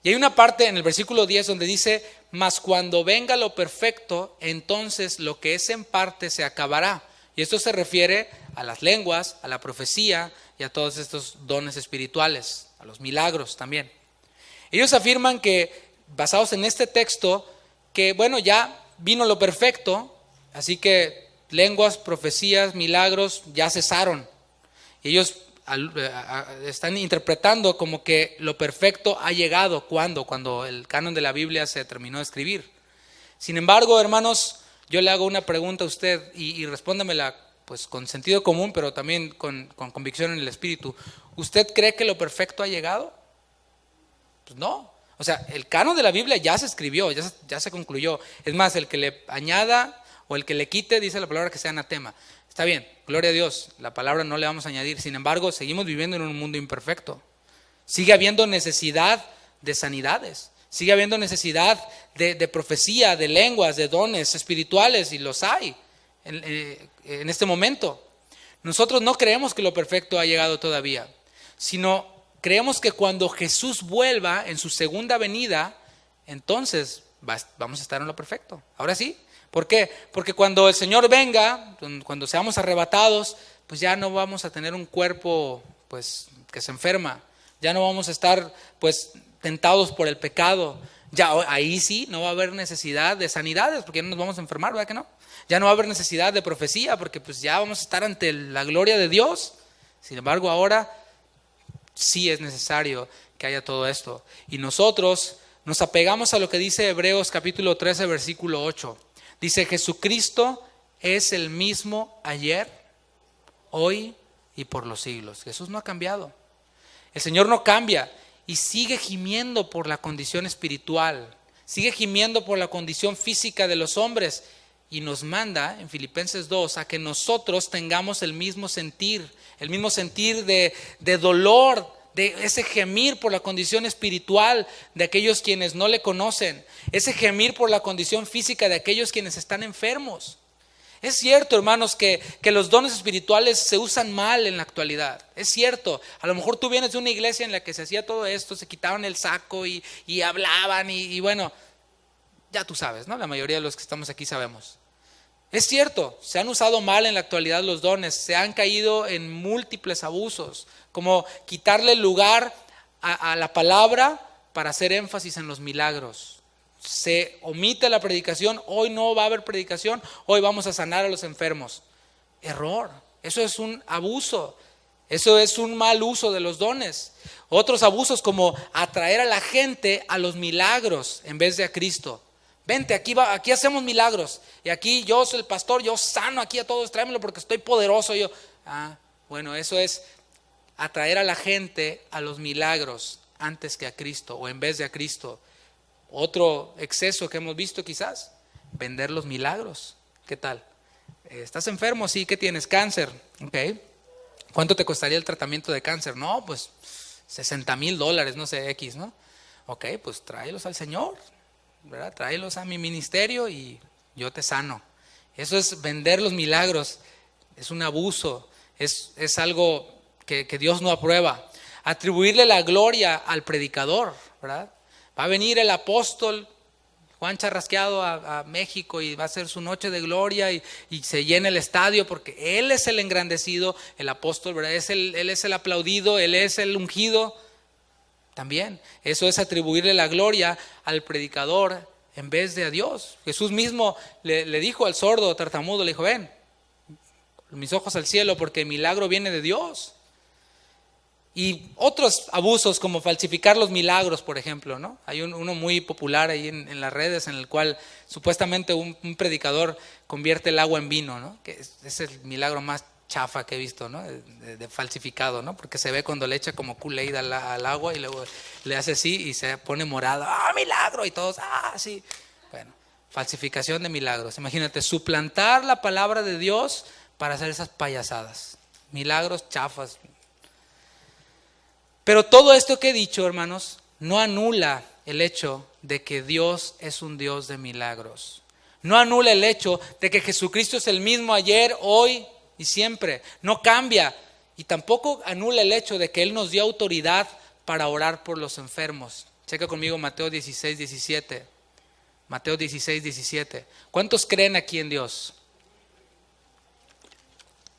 S1: Y hay una parte en el versículo 10 donde dice, mas cuando venga lo perfecto, entonces lo que es en parte se acabará. Y esto se refiere a las lenguas, a la profecía y a todos estos dones espirituales, a los milagros también. Ellos afirman que, basados en este texto, que bueno, ya vino lo perfecto, así que lenguas, profecías, milagros ya cesaron. Ellos están interpretando como que lo perfecto ha llegado. ¿Cuándo? Cuando el canon de la Biblia se terminó de escribir. Sin embargo, hermanos, yo le hago una pregunta a usted y respóndamela pues con sentido común, pero también con convicción en el espíritu. ¿Usted cree que lo perfecto ha llegado? Pues no. O sea, el canon de la Biblia ya se escribió, ya se concluyó. Es más, el que le añada o el que le quite, dice la palabra, que sea anatema. Está bien, gloria a Dios, la palabra no le vamos a añadir. Sin embargo, seguimos viviendo en un mundo imperfecto. Sigue habiendo necesidad de sanidades. Sigue habiendo necesidad de profecía, de lenguas, de dones espirituales, y los hay en este momento. Nosotros no creemos que lo perfecto ha llegado todavía, sino creemos que cuando Jesús vuelva en su segunda venida, entonces vamos a estar en lo perfecto. Ahora sí. ¿Por qué? Porque cuando el Señor venga, cuando seamos arrebatados, pues ya no vamos a tener un cuerpo pues que se enferma. Ya no vamos a estar pues tentados por el pecado. Ya ahí sí no va a haber necesidad de sanidades, porque ya no nos vamos a enfermar, ¿verdad que no? Ya no va a haber necesidad de profecía, porque pues ya vamos a estar ante la gloria de Dios. Sin embargo, ahora sí es necesario que haya todo esto. Y nosotros nos apegamos a lo que dice Hebreos capítulo 13, versículo 8. Dice: Jesucristo es el mismo ayer, hoy y por los siglos. Jesús no ha cambiado. El Señor no cambia y sigue gimiendo por la condición espiritual, sigue gimiendo por la condición física de los hombres, y nos manda en Filipenses 2 a que nosotros tengamos el mismo sentir de dolor, de ese gemir por la condición espiritual de aquellos quienes no le conocen, ese gemir por la condición física de aquellos quienes están enfermos. Es cierto, hermanos, que los dones espirituales se usan mal en la actualidad. Es cierto, a lo mejor tú vienes de una iglesia en la que se hacía todo esto, se quitaban el saco y hablaban y bueno, ya tú sabes, ¿no? La mayoría de los que estamos aquí sabemos. Es cierto, se han usado mal en la actualidad los dones, se han caído en múltiples abusos, como quitarle lugar a la palabra para hacer énfasis en los milagros. Se omite la predicación, hoy no va a haber predicación, hoy vamos a sanar a los enfermos. Error, eso es un abuso, eso es un mal uso de los dones. Otros abusos como atraer a la gente a los milagros en vez de a Cristo. Vente, aquí hacemos milagros. Y aquí yo soy el pastor, yo sano aquí a todos, tráemelo porque estoy poderoso. Bueno, eso es atraer a la gente a los milagros antes que a Cristo o en vez de a Cristo. Otro exceso que hemos visto quizás, vender los milagros. ¿Qué tal? ¿Estás enfermo? Sí, ¿qué tienes? Cáncer. Ok. ¿Cuánto te costaría el tratamiento de cáncer? No, pues $60,000, no sé, X, ¿no? Ok, pues tráelos al Señor, ¿verdad? Tráelos a mi ministerio y yo te sano. Eso es vender los milagros, es un abuso, es algo que Dios no aprueba. Atribuirle la gloria al predicador, ¿verdad? Va a venir el apóstol Juan Charrasqueado a México y va a ser su noche de gloria y se llena el estadio porque él es el engrandecido, el apóstol, ¿verdad? Él es el aplaudido, él es el ungido. También eso es atribuirle la gloria al predicador en vez de a Dios. Jesús mismo le dijo al sordo tartamudo, le dijo: ven, mis ojos al cielo porque el milagro viene de Dios. Y otros abusos como falsificar los milagros, por ejemplo, ¿no? Hay uno muy popular ahí en las redes en el cual supuestamente un predicador convierte el agua en vino, ¿no? Que es el milagro más chafa que he visto, ¿no? De falsificado, ¿no? Porque se ve cuando le echa como Kool-Aid al agua y luego le hace así y se pone morado. ¡Ah, milagro! Y todos, ¡ah, sí! Bueno, falsificación de milagros. Imagínate, suplantar la palabra de Dios para hacer esas payasadas. Milagros chafas. Pero todo esto que he dicho, hermanos, no anula el hecho de que Dios es un Dios de milagros. No anula el hecho de que Jesucristo es el mismo ayer, hoy y siempre. No cambia. Y tampoco anula el hecho de que Él nos dio autoridad para orar por los enfermos. Checa conmigo Mateo 16, 17. Mateo 16, 17. ¿Cuántos creen aquí en Dios?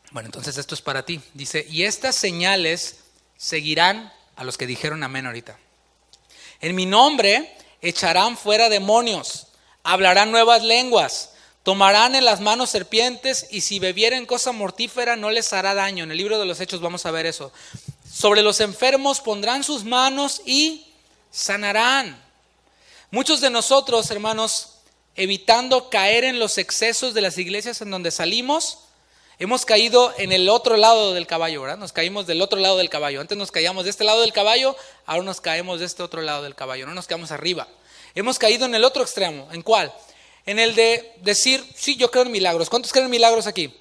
S1: Bueno, entonces esto es para ti. Dice: y estas señales seguirán a los que dijeron amén ahorita. En mi nombre echarán fuera demonios, hablarán nuevas lenguas, Tomarán en las manos serpientes y si bebieren cosa mortífera no les hará daño. En el libro de los Hechos vamos a ver eso. Sobre los enfermos pondrán sus manos y sanarán. Muchos de nosotros, hermanos, evitando caer en los excesos de las iglesias en donde salimos, hemos caído en el otro lado del caballo, ¿verdad? Nos caímos del otro lado del caballo. Antes nos caíamos de este lado del caballo, ahora nos caemos de este otro lado del caballo, no nos quedamos arriba. Hemos caído en el otro extremo. ¿En cuál? En el de decir, sí, yo creo en milagros. ¿Cuántos creen en milagros aquí?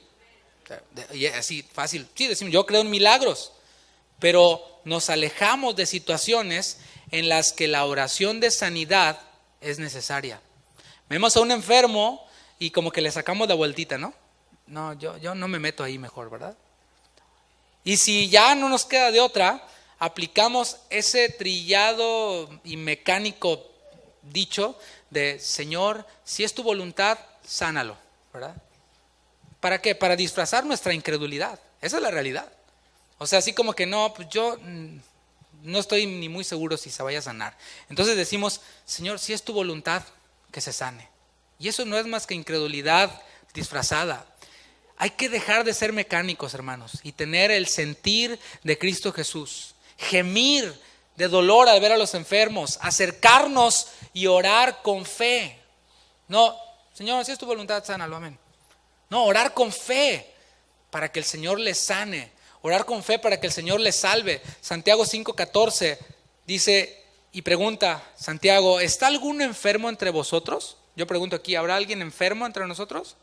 S1: Así, fácil. Sí, decimos, yo creo en milagros. Pero nos alejamos de situaciones en las que la oración de sanidad es necesaria. Vemos a un enfermo y como que le sacamos la vueltita, ¿no? No, yo no me meto ahí mejor, ¿verdad? Y si ya no nos queda de otra, aplicamos ese trillado y mecánico dicho de Señor, si es tu voluntad, sánalo, ¿verdad? ¿Para qué? Para disfrazar nuestra incredulidad. Esa es la realidad. O sea, así como que no, pues yo no estoy ni muy seguro si se vaya a sanar. Entonces decimos, Señor, si es tu voluntad, que se sane. Y eso no es más que incredulidad disfrazada. Hay que dejar de ser mecánicos, hermanos, y tener el sentir de Cristo Jesús. Gemir de dolor al ver a los enfermos, acercarnos y orar con fe. No, Señor, si es tu voluntad, sánalo, amén. No, orar con fe para que el Señor les sane. Orar con fe para que el Señor les salve. Santiago 5:14 dice y pregunta, Santiago, ¿está algún enfermo entre vosotros? Yo pregunto aquí, ¿habrá alguien enfermo entre nosotros?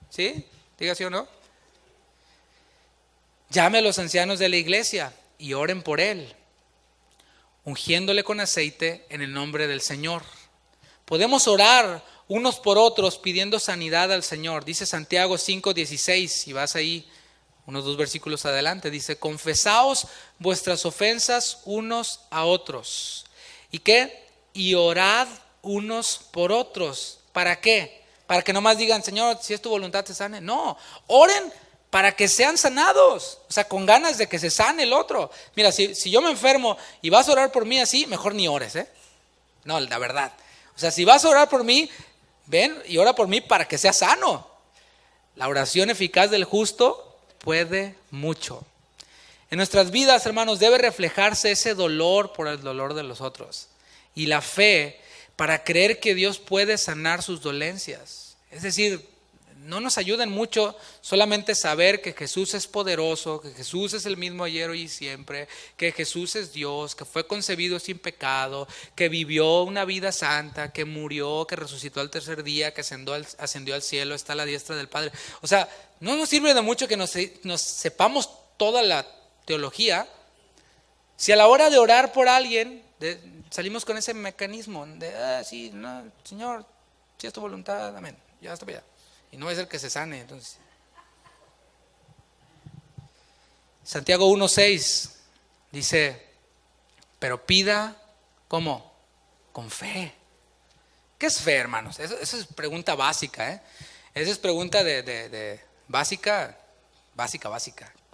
S1: ¿Sí? Diga sí o no. Llame a los ancianos de la iglesia y oren por él, ungiéndole con aceite en el nombre del Señor. Podemos orar unos por otros pidiendo sanidad al Señor. Dice Santiago 5:16, si vas ahí unos 2 versículos adelante, dice, confesaos vuestras ofensas unos a otros. ¿Y qué? Y orad unos por otros. ¿Para qué? Para que no más digan, Señor, si es tu voluntad te sane. No, oren para que sean sanados. O sea, con ganas de que se sane el otro. Mira, si yo me enfermo y vas a orar por mí así, mejor ni ores, ¿eh? No, la verdad. O sea, si vas a orar por mí, ven y ora por mí para que sea sano. La oración eficaz del justo puede mucho. En nuestras vidas, hermanos, debe reflejarse ese dolor por el dolor de los otros y la fe para creer que Dios puede sanar sus dolencias. Es decir, no nos ayuda en mucho solamente saber que Jesús es poderoso, que Jesús es el mismo ayer, hoy y siempre, que Jesús es Dios, que fue concebido sin pecado, que vivió una vida santa, que murió, que resucitó al tercer día, que ascendió al cielo, está a la diestra del Padre. O sea, no nos sirve de mucho que nos sepamos toda la teología, si a la hora de orar por alguien salimos con ese mecanismo de, sí, no, Señor, si es tu voluntad, amén, ya está bien. Y no va a ser que se sane, entonces. Santiago 1:6 dice, pero pida, ¿cómo? Con fe. ¿Qué es fe, hermanos? Eso es pregunta básica, ¿eh? Esa es pregunta de básica.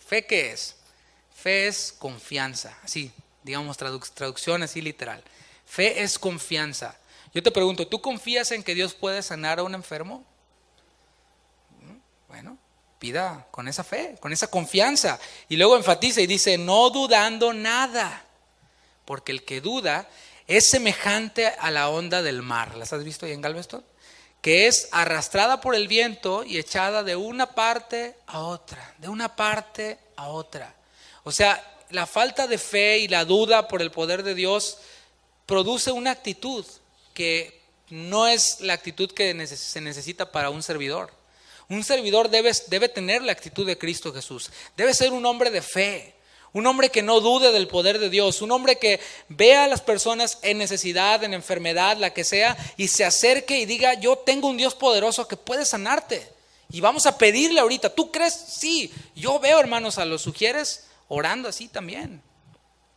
S1: ¿Fe qué es? Fe es confianza, así, digamos traducción así literal. Fe es confianza. Yo te pregunto, ¿tú confías en que Dios puede sanar a un enfermo? Bueno, pida con esa fe, con esa confianza. Y luego enfatiza y dice, no dudando nada, porque el que duda es semejante a la onda del mar. ¿Las has visto ahí en Galveston? Que es arrastrada por el viento y echada de una parte a otra, de una parte a otra. O sea, la falta de fe y la duda por el poder de Dios produce una actitud que no es la actitud que se necesita para un servidor. Un servidor debe tener la actitud de Cristo Jesús. Debe ser un hombre de fe, un hombre que no dude del poder de Dios, un hombre que vea a las personas en necesidad, en enfermedad, la que sea, y se acerque y diga, yo tengo un Dios poderoso que puede sanarte. Y vamos a pedirle ahorita, ¿tú crees? Sí, yo veo, hermanos, a los sugieres orando así también,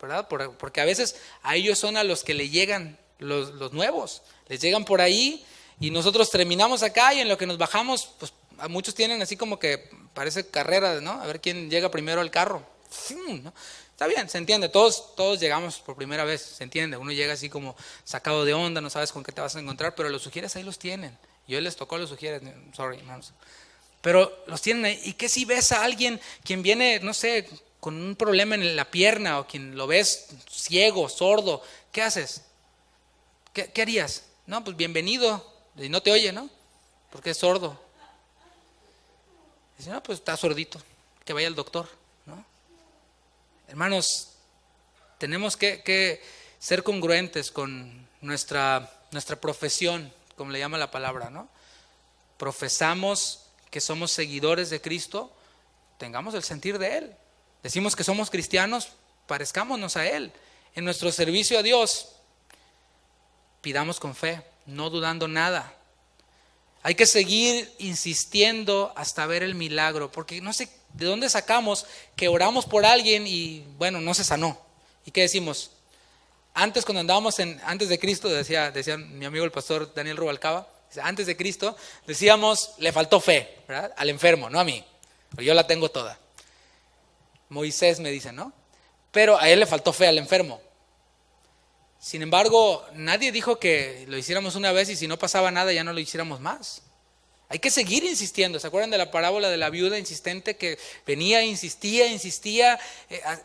S1: ¿verdad? Porque a veces a ellos son a los que le llegan los nuevos, les llegan por ahí y nosotros terminamos acá y en lo que nos bajamos, pues a muchos tienen así como que parece carrera, ¿no? A ver quién llega primero al carro. ¿No? Está bien, se entiende, todos llegamos por primera vez, se entiende, uno llega así como sacado de onda, no sabes con qué te vas a encontrar, pero los sugieres ahí los tienen Y hoy les tocó los sugieres, sorry, hermanos. Pero los tienen ahí. ¿Y qué si ves a alguien quien viene, no sé, con un problema en la pierna, o quien lo ves ciego, sordo? ¿Qué haces? ¿Qué harías? No, pues bienvenido. Y no te oye, ¿no? Porque es sordo. Dice, no, pues está sordito, que vaya al doctor, ¿no? Hermanos, tenemos que ser congruentes con nuestra profesión, como le llama la palabra, ¿no? Profesamos que somos seguidores de Cristo, tengamos el sentir de Él. Decimos que somos cristianos, parezcámonos a Él. En nuestro servicio a Dios, pidamos con fe, no dudando nada. Hay que seguir insistiendo hasta ver el milagro, porque no sé de dónde sacamos que oramos por alguien y bueno, no se sanó. ¿Y qué decimos? Antes, cuando andábamos antes de Cristo, decía mi amigo el pastor Daniel Rubalcaba, antes de Cristo decíamos, le faltó fe, ¿verdad? Al enfermo, no a mí, pero yo la tengo toda. Moisés me dice, ¿no? Pero a él le faltó fe al enfermo. Sin embargo, nadie dijo que lo hiciéramos una vez y si no pasaba nada ya no lo hiciéramos más. Hay que seguir insistiendo. ¿Se acuerdan de la parábola de la viuda insistente que venía, insistía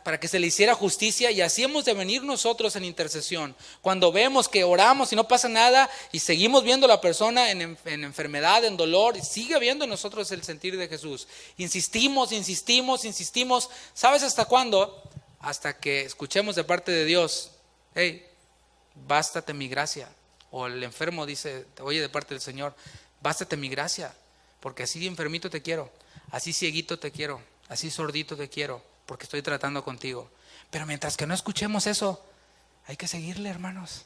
S1: para que se le hiciera justicia? Y así hemos de venir nosotros en intercesión. Cuando vemos que oramos y no pasa nada y seguimos viendo a la persona en enfermedad, en dolor, y sigue viendo en nosotros el sentir de Jesús. Insistimos. ¿Sabes hasta cuándo? Hasta que escuchemos de parte de Dios, hey, bástate mi gracia. O el enfermo dice, oye, de parte del Señor, bástate mi gracia, porque así enfermito te quiero, así cieguito te quiero, así sordito te quiero, porque estoy tratando contigo. Pero mientras que no escuchemos eso, hay que seguirle, hermanos.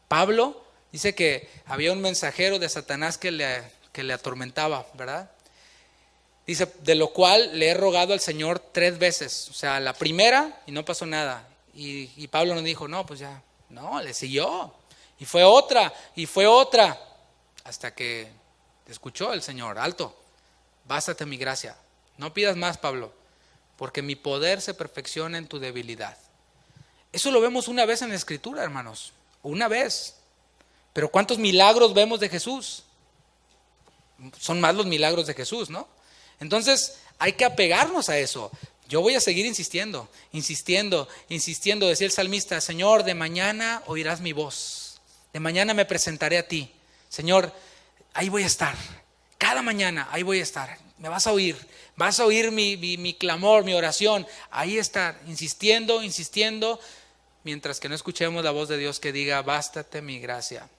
S1: Pablo dice que había un mensajero de Satanás que le atormentaba, ¿verdad? Dice, de lo cual le he rogado al Señor 3 veces. O sea, la primera y no pasó nada. Y Pablo nos dijo, no, pues ya, no, le siguió. Y fue otra, hasta que escuchó el Señor, alto, bástate mi gracia. No pidas más, Pablo, porque mi poder se perfecciona en tu debilidad. Eso lo vemos una vez en la Escritura, hermanos, una vez. Pero ¿cuántos milagros vemos de Jesús? Son más los milagros de Jesús, ¿no? Entonces hay que apegarnos a eso. Yo voy a seguir insistiendo. Decía el salmista, Señor, de mañana oirás mi voz. De mañana me presentaré a ti. Señor, ahí voy a estar. Cada mañana ahí voy a estar. Me vas a oír. Vas a oír mi clamor, mi oración. Ahí estar, insistiendo. Mientras que no escuchemos la voz de Dios que diga, bástate mi gracia.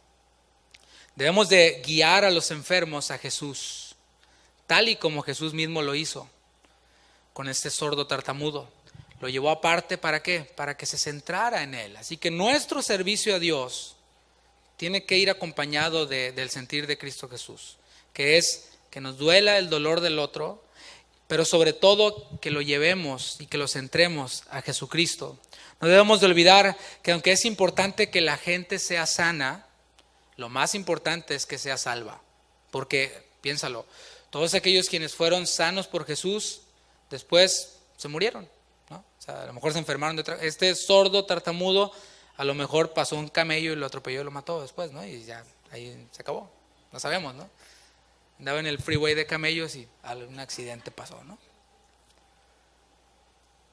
S1: Debemos de guiar a los enfermos a Jesús, tal y como Jesús mismo lo hizo con este sordo tartamudo. Lo llevó aparte, ¿para qué? Para que se centrara en Él. Así que nuestro servicio a Dios tiene que ir acompañado del sentir de Cristo Jesús, que es que nos duela el dolor del otro, pero sobre todo que lo llevemos y que lo centremos a Jesucristo. No debemos de olvidar que aunque es importante que la gente sea sana, lo más importante es que sea salva. Porque, piénsalo, todos aquellos quienes fueron sanos por Jesús, después se murieron, ¿no? O sea, a lo mejor se enfermaron. Este sordo tartamudo a lo mejor pasó un camello y lo atropelló y lo mató después, ¿no? Y ya ahí se acabó. No sabemos, ¿no? Andaba en el freeway de camellos y un accidente pasó, ¿no?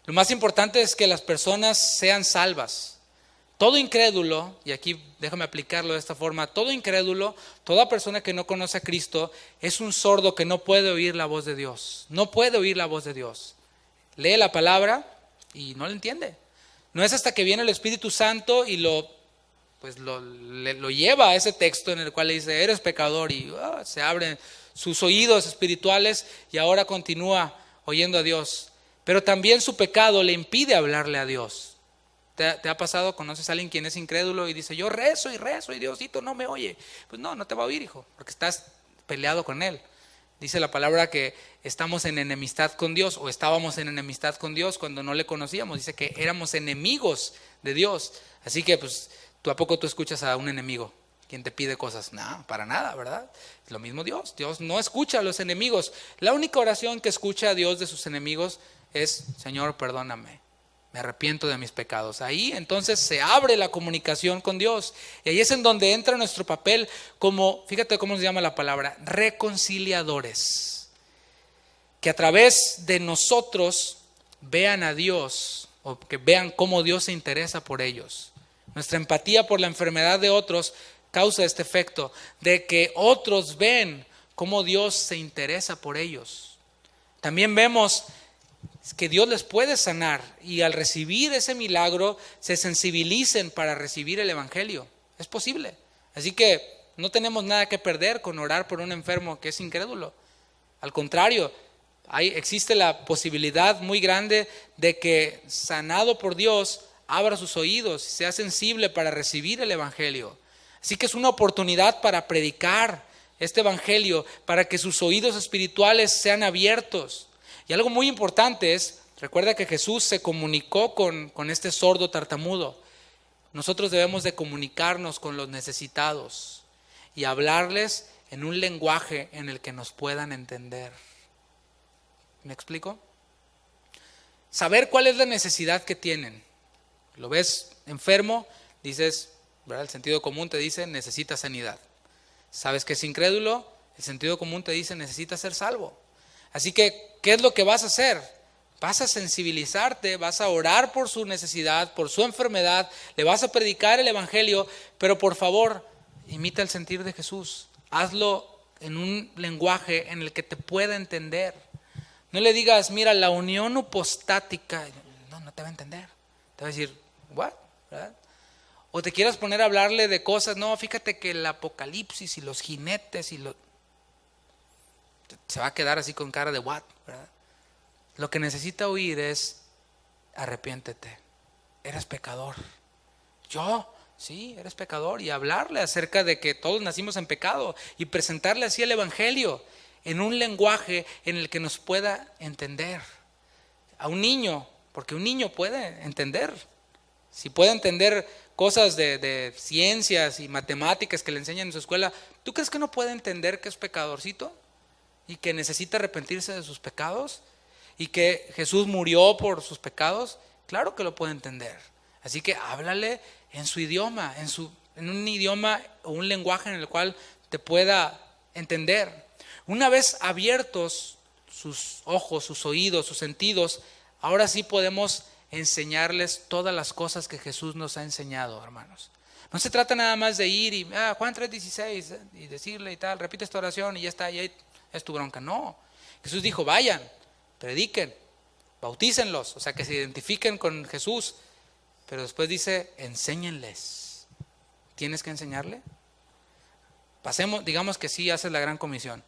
S1: Lo más importante es que las personas sean salvas. Todo incrédulo, y aquí déjame aplicarlo de esta forma, todo incrédulo, toda persona que no conoce a Cristo es un sordo que no puede oír la voz de Dios. No puede oír la voz de Dios. Lee la palabra y no la entiende. No es hasta que viene el Espíritu Santo y lo lleva a ese texto en el cual le dice, eres pecador, y se abren sus oídos espirituales y ahora continúa oyendo a Dios. Pero también su pecado le impide hablarle a Dios. ¿Te ha pasado? ¿Conoces a alguien quien es incrédulo y dice, yo rezo y Diosito no me oye? Pues no te va a oír, hijo, porque estás peleado con Él. Dice la palabra que estamos en enemistad con Dios, o estábamos en enemistad con Dios cuando no le conocíamos. Dice que éramos enemigos de Dios. Así que pues, ¿a poco tú escuchas a un enemigo quien te pide cosas? No, para nada, ¿verdad? Es lo mismo Dios. Dios no escucha a los enemigos. La única oración que escucha a Dios de sus enemigos es, Señor, perdóname. me arrepiento de mis pecados. Ahí entonces se abre la comunicación con Dios. Y ahí es en donde entra nuestro papel como, fíjate cómo se llama la palabra, reconciliadores. Que a través de nosotros vean a Dios, o que vean cómo Dios se interesa por ellos. Nuestra empatía por la enfermedad de otros causa este efecto de que otros ven cómo Dios se interesa por ellos. También vemos que Dios les puede sanar y al recibir ese milagro se sensibilicen para recibir el evangelio. Es posible. Así que no tenemos nada que perder con orar por un enfermo que es incrédulo. Al contrario, existe la posibilidad muy grande de que, sanado por Dios, abra sus oídos y sea sensible para recibir el evangelio. Así que es una oportunidad para predicar este evangelio, para que sus oídos espirituales sean abiertos. Y algo muy importante es, recuerda que Jesús se comunicó con este sordo tartamudo. Nosotros debemos de comunicarnos con los necesitados y hablarles en un lenguaje en el que nos puedan entender. ¿Me explico? Saber cuál es la necesidad que tienen. Lo ves enfermo, dices, ¿verdad? El sentido común te dice, necesita sanidad. Sabes que es incrédulo, el sentido común te dice, necesita ser salvo. Así que, ¿qué es lo que vas a hacer? Vas a sensibilizarte, vas a orar por su necesidad, por su enfermedad, le vas a predicar el evangelio, pero por favor, imita el sentir de Jesús. Hazlo en un lenguaje en el que te pueda entender. No le digas, mira, la unión hipostática, no te va a entender. Te va a decir, ¿what? ¿Verdad? O te quieras poner a hablarle de cosas, no, fíjate que el apocalipsis y los jinetes y se va a quedar así con cara de what, ¿verdad? Lo que necesita oír es, arrepiéntete, eres pecador. ¿Yo? Sí, eres pecador. Y hablarle acerca de que todos nacimos en pecado y presentarle así el evangelio en un lenguaje en el que nos pueda entender. A un niño, porque un niño puede entender. Si puede entender cosas de ciencias y matemáticas que le enseñan en su escuela, ¿tú crees que no puede entender que es pecadorcito? Y que necesita arrepentirse de sus pecados. Y que Jesús murió por sus pecados. Claro que lo puede entender. Así que háblale en su idioma, en un idioma o un lenguaje en el cual te pueda entender. Una vez abiertos sus ojos, sus oídos, sus sentidos, ahora sí podemos enseñarles todas las cosas que Jesús nos ha enseñado, hermanos. No se trata nada más de ir y Juan 3:16 y decirle y tal, repite esta oración y ya está, y ahí es tu bronca. No, Jesús dijo, vayan, prediquen, bautícenlos, o sea que se identifiquen con Jesús, pero después dice, enséñenles. ¿Tienes que enseñarle? Pasemos, digamos que sí haces la gran comisión.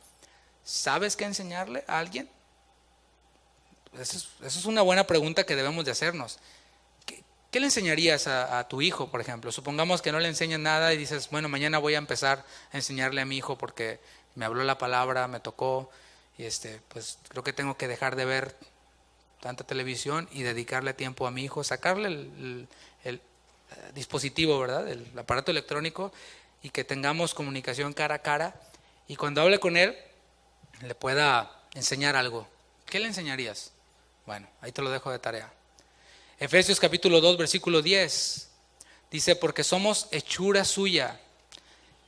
S1: ¿Sabes qué enseñarle a alguien? Esa es una buena pregunta que debemos de hacernos. ¿Qué le enseñarías a tu hijo, por ejemplo? Supongamos que no le enseñas nada y dices, bueno, mañana voy a empezar a enseñarle a mi hijo porque me habló la palabra, me tocó y pues creo que tengo que dejar de ver tanta televisión y dedicarle tiempo a mi hijo, sacarle el dispositivo, ¿verdad? El aparato electrónico y que tengamos comunicación cara a cara y cuando hable con él le pueda enseñar algo. ¿Qué le enseñarías? Bueno, ahí te lo dejo de tarea. Efesios capítulo 2, versículo 10. Dice, porque somos hechura suya,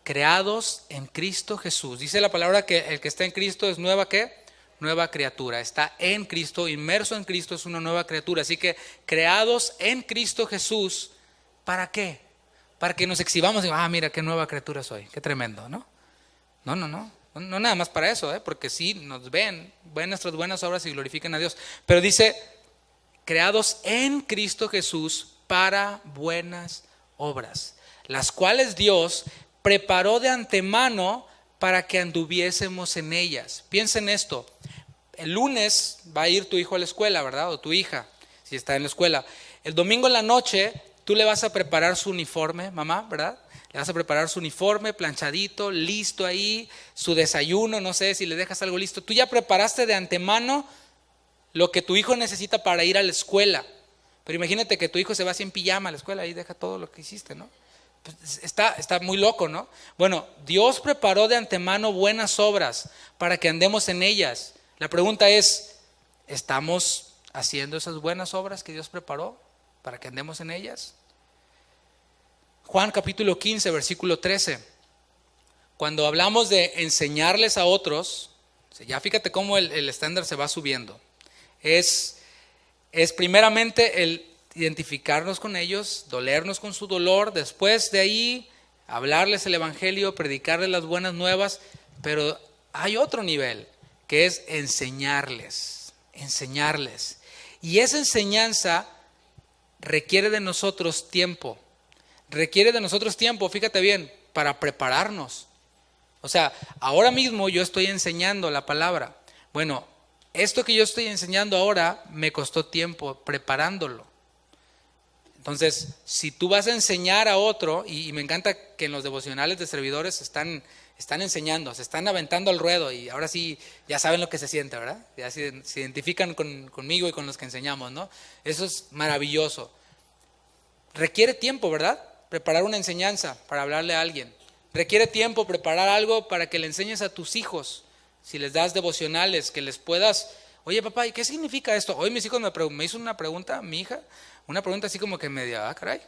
S1: creados en Cristo Jesús. Dice la palabra que el que está en Cristo es nueva, ¿qué? Nueva criatura. Está en Cristo, inmerso en Cristo, es una nueva criatura. Así que creados en Cristo Jesús, ¿para qué? Para que nos exhibamos y mira qué nueva criatura soy, qué tremendo, ¿no? No nada más para eso, porque sí nos ven nuestras buenas obras y glorifican a Dios. Pero dice, creados en Cristo Jesús para buenas obras, las cuales Dios preparó de antemano para que anduviésemos en ellas. Piensa en esto. El lunes va a ir tu hijo a la escuela, ¿verdad? O tu hija, si está en la escuela. El domingo en la noche tú le vas a preparar su uniforme, mamá, ¿verdad? Le vas a preparar su uniforme planchadito, listo ahí, su desayuno, no sé si le dejas algo listo. Tú ya preparaste de antemano lo que tu hijo necesita para ir a la escuela. Pero imagínate que tu hijo se va así en pijama a la escuela y deja todo lo que hiciste, ¿no? Pues está muy loco, ¿no? Bueno, Dios preparó de antemano buenas obras para que andemos en ellas. La pregunta es, ¿estamos haciendo esas buenas obras que Dios preparó? para que andemos en ellas. Juan capítulo 15, versículo 13. Cuando hablamos de enseñarles a otros, ya fíjate cómo el estándar se va subiendo. Es primeramente el identificarnos con ellos, dolernos con su dolor, después de ahí hablarles el evangelio, predicarles las buenas nuevas, pero hay otro nivel que es enseñarles. Y esa enseñanza requiere de nosotros tiempo. Fíjate bien, para prepararnos. O sea, ahora mismo yo estoy enseñando la palabra. Bueno, esto que yo estoy enseñando ahora me costó tiempo preparándolo. Entonces, si tú vas a enseñar a otro, y me encanta que en los devocionales de servidores están enseñando, se están aventando al ruedo y ahora sí ya saben lo que se siente, ¿verdad? Ya se identifican conmigo y con los que enseñamos, ¿no? Eso es maravilloso. Requiere tiempo, ¿verdad? Preparar una enseñanza para hablarle a alguien. Requiere tiempo preparar algo para que le enseñes a tus hijos. Si les das devocionales, que les puedas, oye papá, ¿y qué significa esto? Hoy mis hijos me hizo una pregunta, mi hija, una pregunta así como que me dio, caray,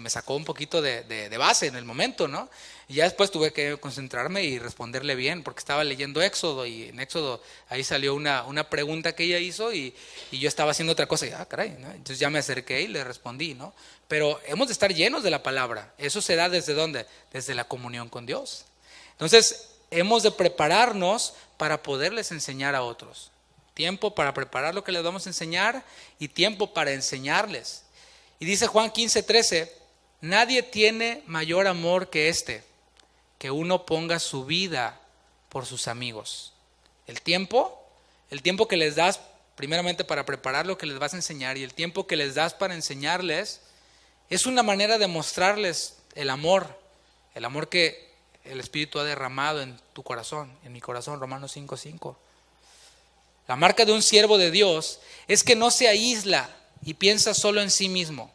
S1: me sacó un poquito de base en el momento, ¿no? Y ya después tuve que concentrarme y responderle bien, porque estaba leyendo Éxodo, y en Éxodo ahí salió una pregunta que ella hizo y yo estaba haciendo otra cosa, y caray, ¿no? Entonces ya me acerqué y le respondí, ¿no? Pero hemos de estar llenos de la palabra. ¿Eso se da desde dónde? Desde la comunión con Dios. Entonces, hemos de prepararnos para poderles enseñar a otros. Tiempo para preparar lo que les vamos a enseñar y tiempo para enseñarles. Y dice Juan 15:13, nadie tiene mayor amor que este, que uno ponga su vida por sus amigos. El tiempo que les das primeramente para preparar lo que les vas a enseñar y el tiempo que les das para enseñarles, es una manera de mostrarles el amor que el Espíritu ha derramado en tu corazón, en mi corazón, Romanos 5:5. La marca de un siervo de Dios es que no se aísla y piensa solo en sí mismo.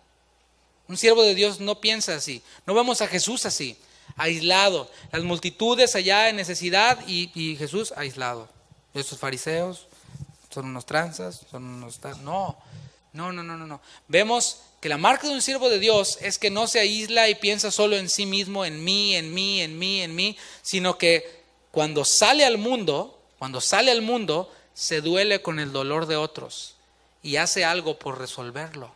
S1: Un siervo de Dios no piensa así. No vemos a Jesús así, aislado. Las multitudes allá en necesidad y Jesús aislado. Estos fariseos son unos tranzas, son unos... No. Vemos que la marca de un siervo de Dios es que no se aísla y piensa solo en sí mismo, en mí, sino que cuando sale al mundo, se duele con el dolor de otros y hace algo por resolverlo.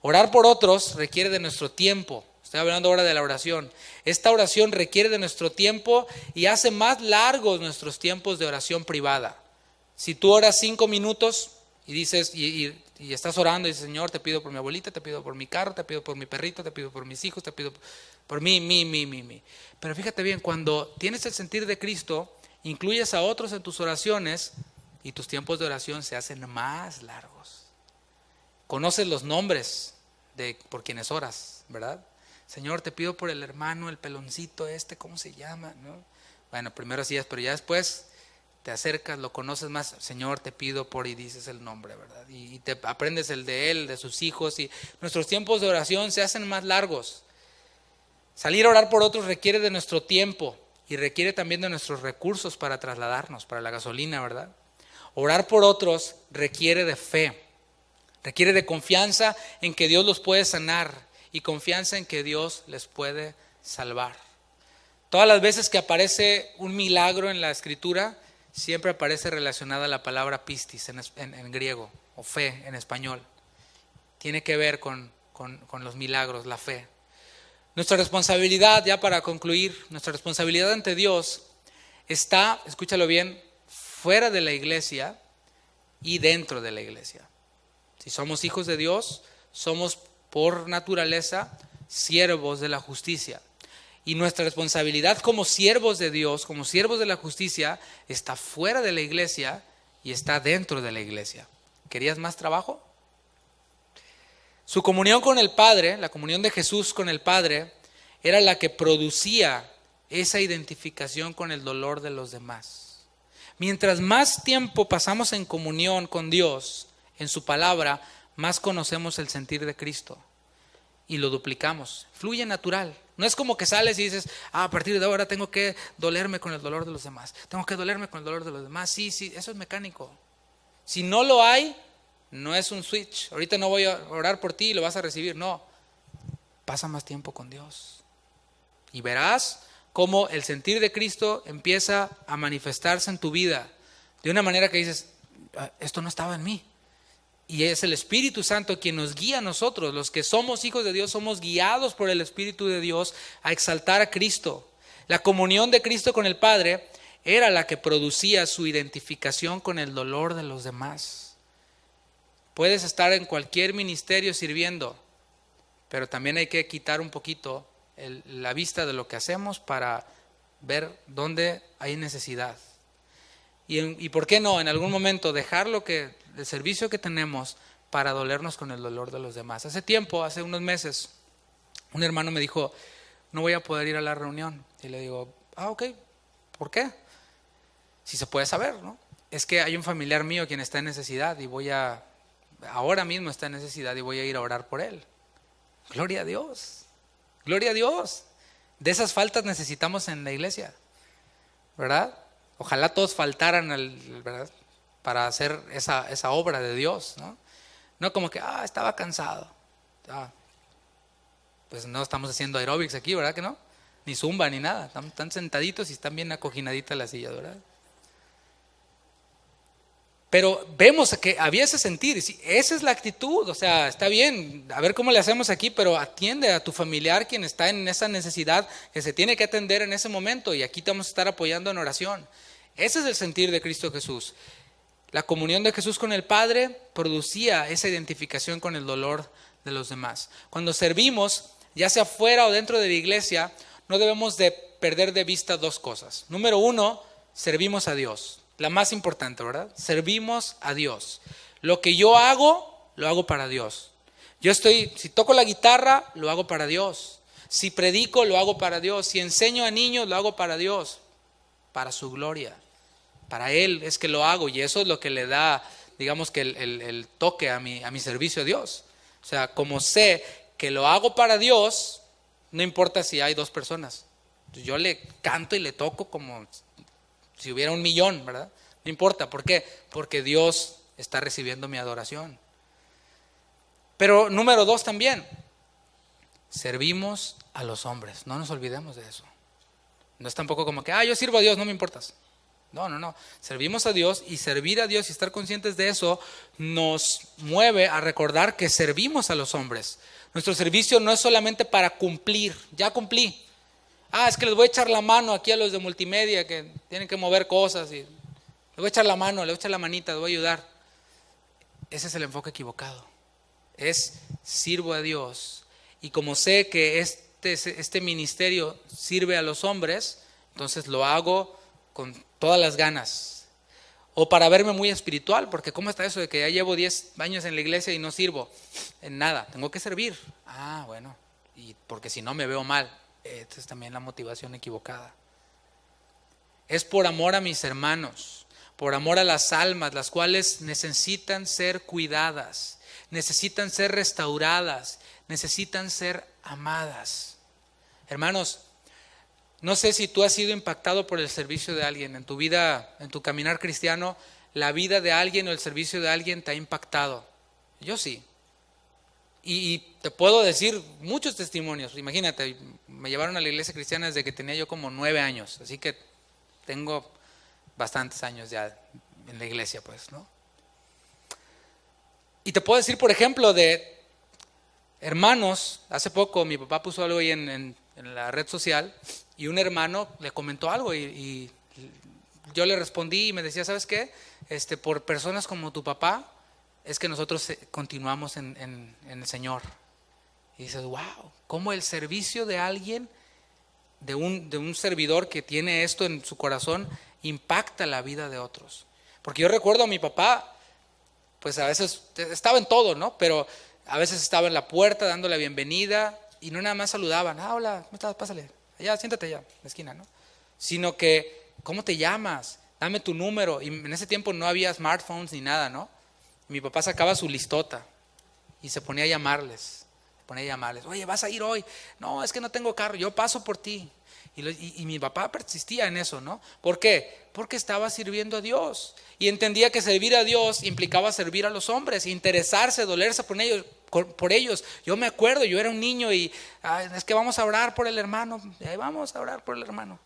S1: Orar por otros requiere de nuestro tiempo. Estoy hablando ahora de la oración. Esta oración requiere de nuestro tiempo y hace más largos nuestros tiempos de oración privada. Si tú oras 5 minutos y dices y estás orando y dices, Señor, te pido por mi abuelita, te pido por mi carro, te pido por mi perrito, te pido por mis hijos, te pido por mí. Pero fíjate bien, cuando tienes el sentir de Cristo, incluyes a otros en tus oraciones y tus tiempos de oración se hacen más largos. Conoces los nombres por quienes oras, ¿verdad? Señor, te pido por el hermano, el peloncito ¿cómo se llama? ¿No? Bueno, primero así es, pero ya después te acercas, lo conoces más. Señor, te pido por, y dices el nombre, ¿verdad? Y te aprendes el de él, de sus hijos, y nuestros tiempos de oración se hacen más largos. Salir a orar por otros requiere de nuestro tiempo y requiere también de nuestros recursos para trasladarnos, para la gasolina, ¿verdad? Orar por otros requiere de fe, requiere de confianza en que Dios los puede sanar y confianza en que Dios les puede salvar. Todas las veces que aparece un milagro en la Escritura, siempre aparece relacionada a la palabra pistis en griego, o fe en español. Tiene que ver con los milagros, la fe. Nuestra responsabilidad, ya para concluir, nuestra responsabilidad ante Dios está, escúchalo bien, fuera de la iglesia y dentro de la iglesia. Si somos hijos de Dios, somos por naturaleza siervos de la justicia. Y nuestra responsabilidad como siervos de Dios, como siervos de la justicia, está fuera de la iglesia y está dentro de la iglesia. ¿Querías más trabajo? Su comunión con el Padre, la comunión de Jesús con el Padre, era la que producía esa identificación con el dolor de los demás. Mientras más tiempo pasamos en comunión con Dios, en su palabra, más conocemos el sentir de Cristo y lo duplicamos. Fluye natural. No es como que sales y dices, a partir de ahora tengo que dolerme con el dolor de los demás. Tengo que dolerme con el dolor de los demás. Sí, eso es mecánico. Si no lo hay, No es un switch. Ahorita no voy a orar por ti y lo vas a recibir. No. Pasa más tiempo con Dios. Y verás cómo el sentir de Cristo empieza a manifestarse en tu vida de una manera que dices, esto no estaba en mí. Y es el Espíritu Santo quien nos guía a nosotros. Los que somos hijos de Dios somos guiados por el Espíritu de Dios a exaltar a Cristo. La comunión de Cristo con el Padre era la que producía su identificación con el dolor de los demás. Puedes estar en cualquier ministerio sirviendo, pero también hay que quitar un poquito la vista de lo que hacemos para ver dónde hay necesidad. Y por qué no, en algún momento dejar el servicio que tenemos para dolernos con el dolor de los demás. Hace unos meses, un hermano me dijo, no voy a poder ir a la reunión. Y le digo, ok, ¿por qué? Si se puede saber, ¿no? Es que hay un familiar mío quien está en necesidad y ahora mismo está en necesidad y voy a ir a orar por él. Gloria a Dios, gloria a Dios. De esas faltas necesitamos en la iglesia, ¿verdad? Ojalá todos faltaran ¿verdad? Para hacer esa obra de Dios, ¿no? No como que, estaba cansado. Pues no estamos haciendo aeróbics aquí, ¿verdad que no? Ni zumba, ni nada. Están sentaditos y están bien acojinaditas las sillas, ¿verdad? Pero vemos que había ese sentir, esa es la actitud, o sea, está bien, a ver cómo le hacemos aquí, pero atiende a tu familiar quien está en esa necesidad que se tiene que atender en ese momento y aquí te vamos a estar apoyando en oración. Ese es el sentir de Cristo Jesús. La comunión de Jesús con el Padre producía esa identificación con el dolor de los demás. Cuando servimos, ya sea fuera o dentro de la iglesia, no debemos de perder de vista dos cosas. Número uno, servimos a Dios. La más importante, ¿verdad? Servimos a Dios. Lo que yo hago, lo hago para Dios. Si toco la guitarra, lo hago para Dios. Si predico, lo hago para Dios. Si enseño a niños, lo hago para Dios. Para su gloria. Para Él es que lo hago y eso es lo que le da, digamos que el toque a mi servicio a Dios. O sea, como sé que lo hago para Dios, no importa si hay 2 personas. Yo le canto y le toco como si hubiera 1,000,000, ¿verdad? No importa, ¿por qué? Porque Dios está recibiendo mi adoración. Pero número 2 también, servimos a los hombres, no nos olvidemos de eso. No es tampoco como que, yo sirvo a Dios, no me importas. No, servimos a Dios y servir a Dios y estar conscientes de eso nos mueve a recordar que servimos a los hombres. Nuestro servicio no es solamente para cumplir, ya cumplí. Es que les voy a echar la mano aquí a los de multimedia que tienen que mover cosas y les voy a echar la mano, les voy a echar la manita, les voy a ayudar. Ese es el enfoque equivocado. Es sirvo a Dios y como sé que este ministerio sirve a los hombres, entonces lo hago con todas las ganas. O para verme muy espiritual, porque ¿cómo está eso de que ya llevo 10 años en la iglesia y no sirvo en nada? Tengo que servir. Bueno, y porque si no me veo mal. Esta es también la motivación equivocada. Es por amor a mis hermanos, por amor a las almas, las cuales necesitan ser cuidadas, necesitan ser restauradas, necesitan ser amadas. Hermanos, no sé si tú has sido impactado por el servicio de alguien en tu vida, en tu caminar cristiano, la vida de alguien o el servicio de alguien te ha impactado. Yo sí. Y te puedo decir muchos testimonios. Imagínate, me llevaron a la iglesia cristiana desde que tenía yo como 9 años. Así que tengo bastantes años ya en la iglesia, pues, ¿no? Y te puedo decir, por ejemplo, de hermanos. Hace poco mi papá puso algo ahí en la red social y un hermano le comentó algo y yo le respondí y me decía, ¿sabes qué? Por personas como tu papá, es que nosotros continuamos en el Señor. Y dices, wow, cómo el servicio de alguien, de un servidor que tiene esto en su corazón, impacta la vida de otros. Porque yo recuerdo a mi papá, pues a veces estaba en todo, ¿no? Pero a veces estaba en la puerta dando la bienvenida y no nada más saludaban, hola, ¿cómo estás? Pásale, allá, siéntate allá, en la esquina, ¿no? Sino que, ¿cómo te llamas? Dame tu número. Y en ese tiempo no había smartphones ni nada, ¿no? Mi papá sacaba su listota y se ponía a llamarles. ponía a llamarles, oye, ¿vas a ir hoy? No, es que no tengo carro, yo paso por ti. Y mi papá persistía en eso, ¿no? ¿Por qué? Porque estaba sirviendo a Dios y entendía que servir a Dios implicaba servir a los hombres, interesarse, dolerse por ellos. Yo me acuerdo, yo era un niño y es que vamos a orar por el hermano, vamos a orar por el hermano.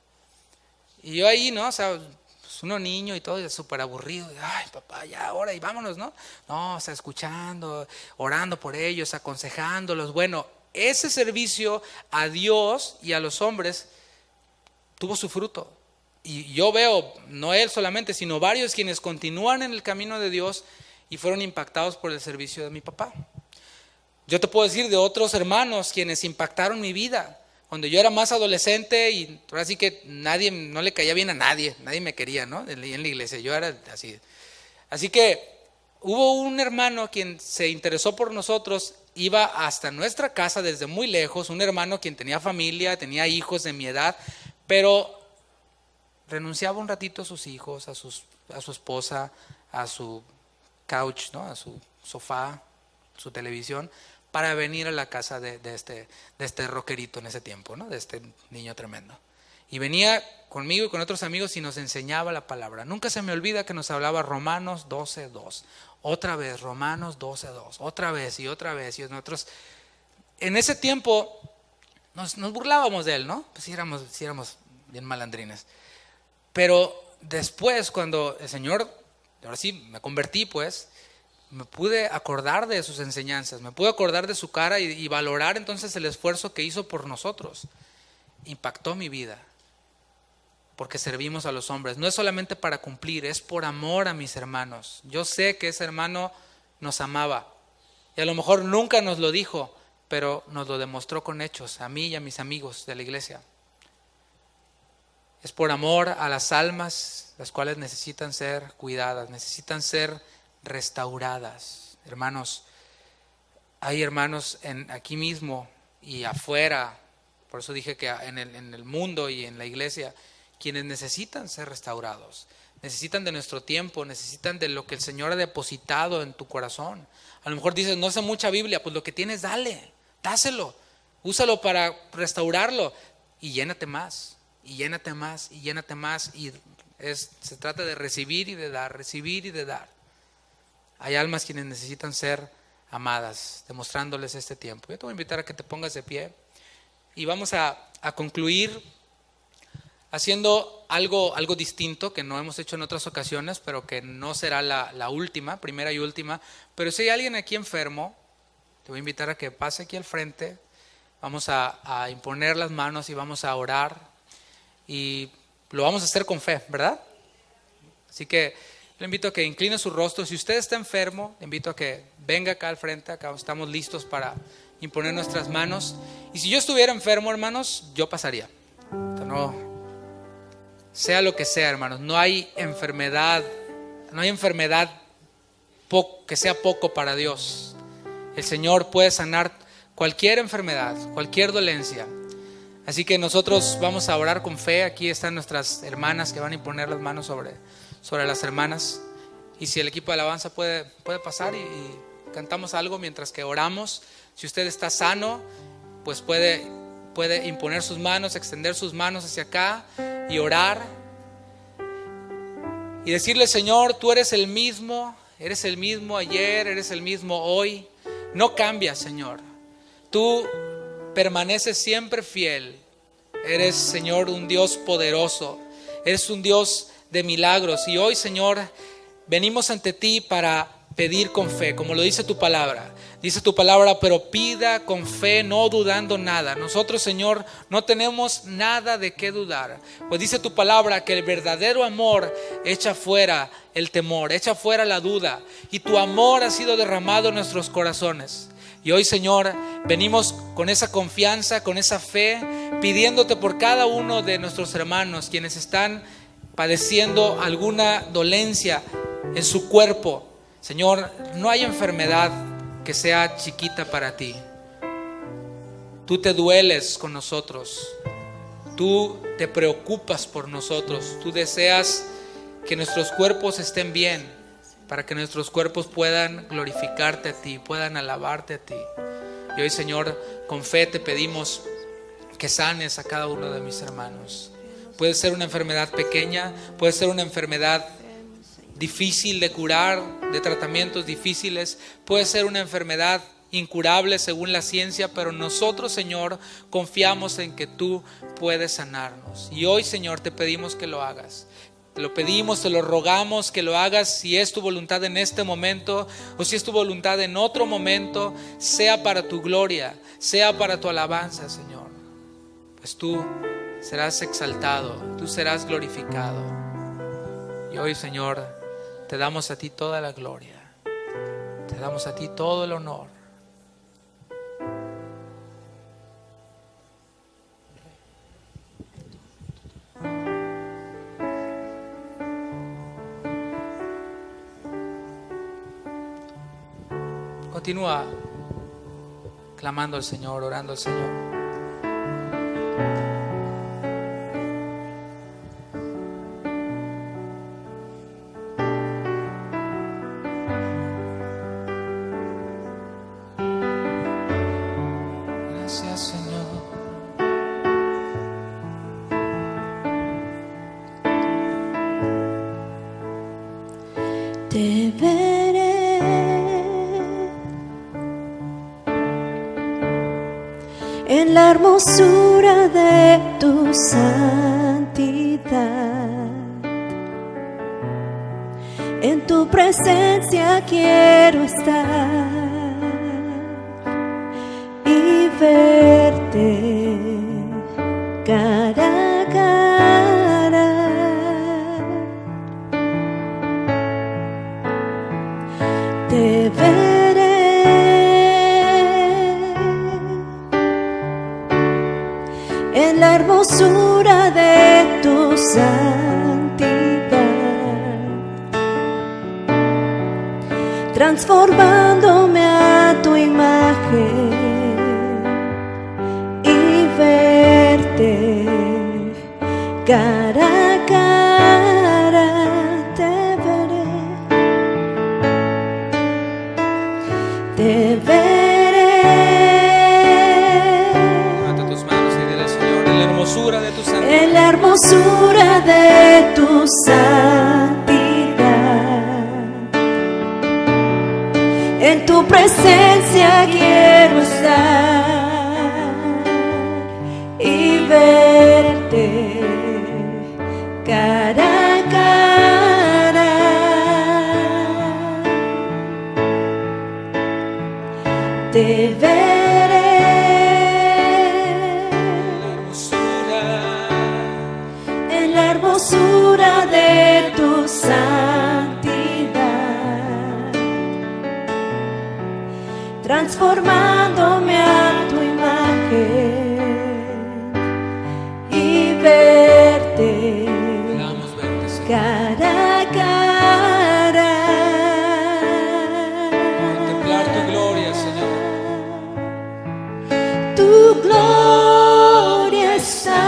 S1: Y yo ahí, ¿no? O sea, pues uno niño y todo, súper aburrido. Ay, papá, ya, ahora y vámonos, ¿no? No, o sea, escuchando, orando por ellos, aconsejándolos. Bueno, ese servicio a Dios y a los hombres tuvo su fruto. Y yo veo, no él solamente, sino varios quienes continúan en el camino de Dios y fueron impactados por el servicio de mi papá. Yo te puedo decir de otros hermanos quienes impactaron mi vida. Cuando yo era más adolescente y ahora sí que no le caía bien a nadie me quería, ¿no? En la iglesia, yo era así. Así que hubo un hermano quien se interesó por nosotros, iba hasta nuestra casa desde muy lejos, un hermano quien tenía familia, tenía hijos de mi edad, pero renunciaba un ratito a sus hijos, a su esposa, a su couch, ¿no? A su sofá, su televisión, para venir a la casa de este rockerito en ese tiempo, ¿no? De este niño tremendo. Y venía conmigo y con otros amigos y nos enseñaba la palabra. Nunca se me olvida que nos hablaba Romanos 12:2. Otra vez, Romanos 12:2. Otra vez y otra vez. Y nosotros, en ese tiempo, nos burlábamos de él, ¿no? Pues sí éramos bien malandrines. Pero después, cuando el Señor, ahora sí me convertí, pues, me pude acordar de sus enseñanzas, me pude acordar de su cara y valorar entonces el esfuerzo que hizo por nosotros. Impactó mi vida, porque servimos a los hombres. No es solamente para cumplir, es por amor a mis hermanos. Yo sé que ese hermano nos amaba y a lo mejor nunca nos lo dijo, pero nos lo demostró con hechos, a mí y a mis amigos de la iglesia. Es por amor a las almas, las cuales necesitan ser cuidadas, necesitan ser restauradas. Hermanos, hay hermanos aquí mismo y afuera, por eso dije que en el mundo y en la iglesia, quienes necesitan ser restaurados, necesitan de nuestro tiempo, necesitan de lo que el Señor ha depositado en tu corazón. A lo mejor dices, no sé mucha Biblia, pues lo que tienes, dáselo, úsalo para restaurarlo y llénate más. Y llénate más, y llénate más. Y se trata de recibir y de dar, recibir y de dar. Hay almas quienes necesitan ser amadas, demostrándoles este tiempo. Yo te voy a invitar a que te pongas de pie y vamos a concluir haciendo algo distinto que no hemos hecho en otras ocasiones, pero que no será la última, primera y última. Pero si hay alguien aquí enfermo, te voy a invitar a que pase aquí al frente. Vamos a imponer las manos y vamos a orar. Y lo vamos a hacer con fe, ¿verdad? Así que le invito a que incline su rostro. Si usted está enfermo, le invito a que venga acá al frente. Acá estamos listos para imponer nuestras manos. Y si yo estuviera enfermo, hermanos, yo pasaría. No, sea lo que sea, hermanos, no hay enfermedad que sea poco para Dios. El Señor puede sanar cualquier enfermedad, cualquier dolencia. Así que nosotros vamos a orar con fe. Aquí están nuestras hermanas que van a imponer las manos sobre las hermanas. Y si el equipo de alabanza puede pasar y cantamos algo mientras que oramos. Si usted está sano, pues puede imponer sus manos, extender sus manos hacia acá y orar. Y decirle, Señor, tú eres el mismo ayer, eres el mismo hoy. No cambias, Señor. Tú permaneces siempre fiel. Eres, Señor, un Dios poderoso. Eres un Dios de milagros. Y hoy, Señor, venimos ante ti para pedir con fe, como lo dice tu palabra. Dice tu palabra, pero pida con fe, no dudando nada. Nosotros, Señor, no tenemos nada de qué dudar. Pues dice tu palabra que el verdadero amor echa fuera el temor, echa fuera la duda. Y tu amor ha sido derramado en nuestros corazones. Y hoy, Señor, venimos con esa confianza, con esa fe, pidiéndote por cada uno de nuestros hermanos quienes están padeciendo alguna dolencia en su cuerpo. Señor, no hay enfermedad que sea chiquita para ti. Tú te dueles con nosotros. Tú te preocupas por nosotros. Tú deseas que nuestros cuerpos estén bien, para que nuestros cuerpos puedan glorificarte a ti, puedan alabarte a ti. Y hoy, Señor, con fe te pedimos que sanes a cada uno de mis hermanos. Puede ser una enfermedad pequeña, puede ser una enfermedad difícil de curar, de tratamientos difíciles, puede ser una enfermedad incurable según la ciencia, pero nosotros, Señor, confiamos en que tú puedes sanarnos. Y hoy, Señor, te pedimos que lo hagas. Te lo pedimos, te lo rogamos que lo hagas, si es tu voluntad en este momento o si es tu voluntad en otro momento, sea para tu gloria, sea para tu alabanza, Señor. Pues tú serás exaltado, tú serás glorificado. Y hoy, Señor, te damos a ti toda la gloria, te damos a ti todo el honor. Continúa clamando al Señor, orando al Señor. Gracias, Señor.
S2: Te veré en la hermosura de tu santidad. En tu presencia quiero estar y verte cara a cara. Te veré en la hermosura de tu santidad, transformándome a tu imagen y verte cara a cara. Te veré, te veré.
S1: Levanta tus manos y dile, Señor, en la hermosura de tu santidad.
S2: En la hermosura de tu santidad, en tu presencia quiero estar y verte cara a cara. Te veré en la hermosura de tu santidad, transformándome a tu imagen y verte
S1: Podamos verte, Señor.
S2: cara a cara.
S1: Contemplar tu gloria, Señor.
S2: Tu gloria está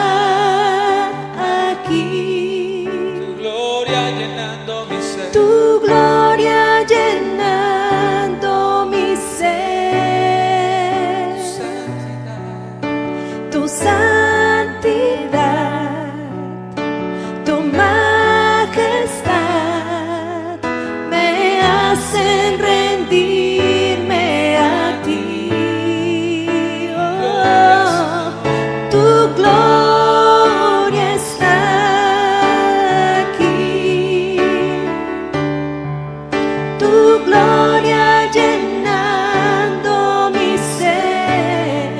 S2: aquí,
S1: Tu gloria llenando mi ser.
S2: tu gloria llenando mi ser, tu santidad, tu majestad me hacen rendirme a ti. Oh, tu gloria está aquí, tu gloria llenando mi ser,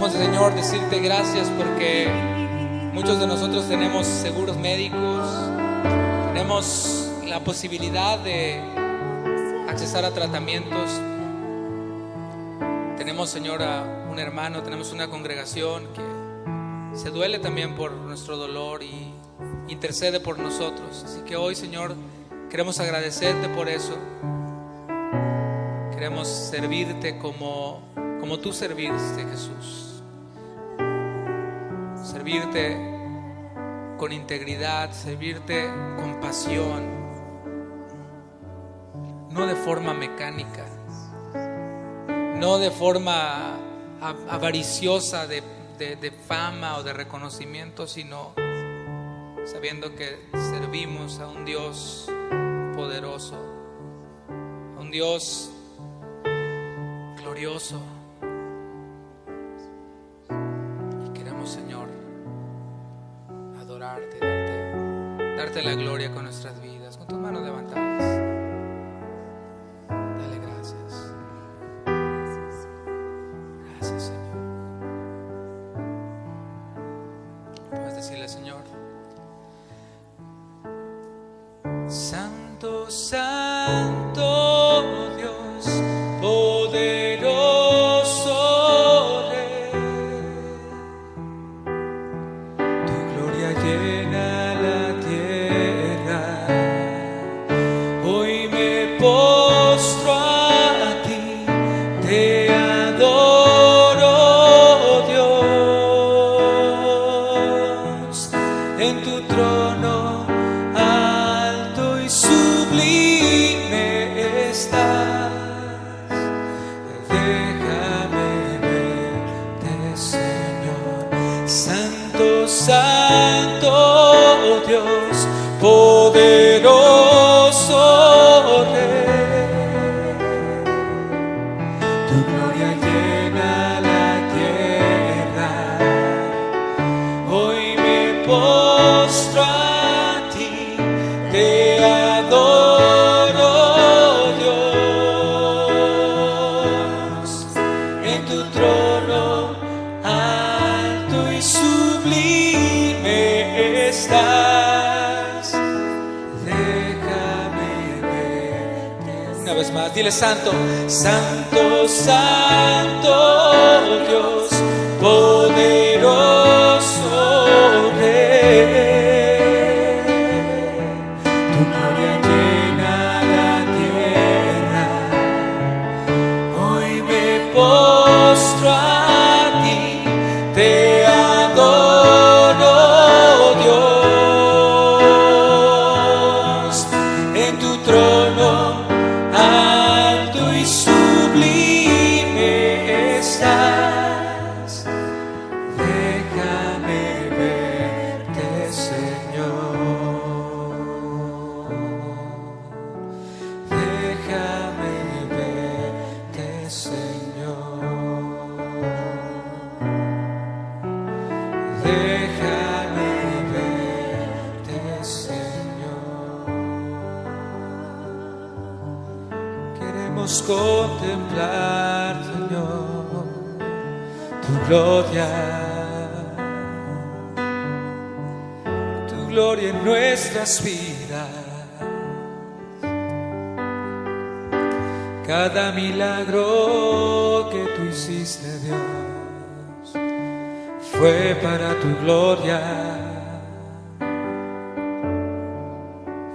S1: Queremos, Señor, decirte gracias porque muchos de nosotros tenemos seguros médicos, tenemos la posibilidad de accesar a tratamientos. Tenemos, Señor, a un hermano, tenemos una congregación que se duele también por nuestro dolor y intercede por nosotros. Así que hoy, Señor, queremos agradecerte por eso. Queremos servirte como tú serviste, Jesús. Servirte con integridad, servirte con pasión, no de forma mecánica, no de forma avariciosa de fama o de reconocimiento, sino sabiendo que servimos a un Dios poderoso, a un Dios glorioso. Y queremos, Señor, adorarte, darte la gloria con nuestras vidas, con tus manos levantadas. Dale gracias. Gracias, Señor. Puedes decirle, Señor: Santo, Santo Dios, poderoso Rey, tu gloria llena la tierra. Hoy me postro a ti, te adoro, Dios, en tu trono alto y sublime estás. Déjame verte, Señor. Santo, Santo Dios, poderoso Rey, tu gloria llena la tierra. Hoy me postro a ti, te adoro, Dios, en tu trono alto y sublime estás. Déjame verte. Una vez más, dile: Santo, Santo, Santo Dios, poderoso Rey, tu gloria llena la tierra. Hoy me postro a ti, te adoro, Dios, en tu trono alto y sublime estás. Déjame verte, Señor. Déjame verte, Señor. Déjame verte, Señor. Queremos contemplar, Señor, tu gloria en nuestras vidas. Cada milagro que tú hiciste, Dios, fue para tu gloria.